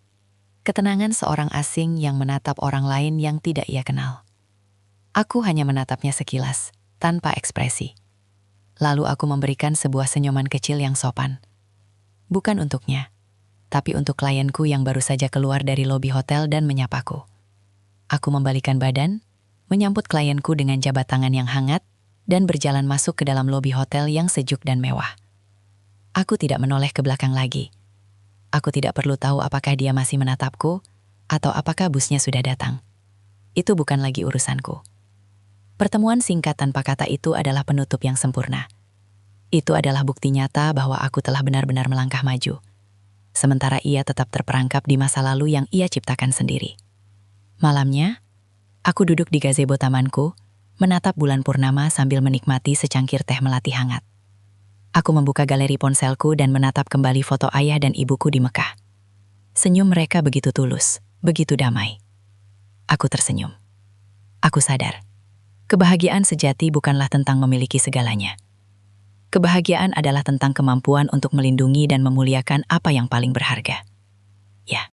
Speaker 1: Ketenangan seorang asing yang menatap orang lain yang tidak ia kenal. Aku hanya menatapnya sekilas, tanpa ekspresi. Lalu aku memberikan sebuah senyuman kecil yang sopan. Bukan untuknya, tapi untuk klienku yang baru saja keluar dari lobi hotel dan menyapaku. Aku membalikan badan, menyambut klienku dengan jabat tangan yang hangat, dan berjalan masuk ke dalam lobi hotel yang sejuk dan mewah. Aku tidak menoleh ke belakang lagi. Aku tidak perlu tahu apakah dia masih menatapku, atau apakah busnya sudah datang. Itu bukan lagi urusanku. Pertemuan singkat tanpa kata itu adalah penutup yang sempurna. Itu adalah bukti nyata bahwa aku telah benar-benar melangkah maju. Sementara ia tetap terperangkap di masa lalu yang ia ciptakan sendiri. Malamnya, aku duduk di gazebo tamanku, menatap bulan purnama sambil menikmati secangkir teh melati hangat. Aku membuka galeri ponselku dan menatap kembali foto ayah dan ibuku di Mekah. Senyum mereka begitu tulus, begitu damai. Aku tersenyum. Aku sadar, kebahagiaan sejati bukanlah tentang memiliki segalanya. Kebahagiaan adalah tentang kemampuan untuk melindungi dan memuliakan apa yang paling berharga. Ya,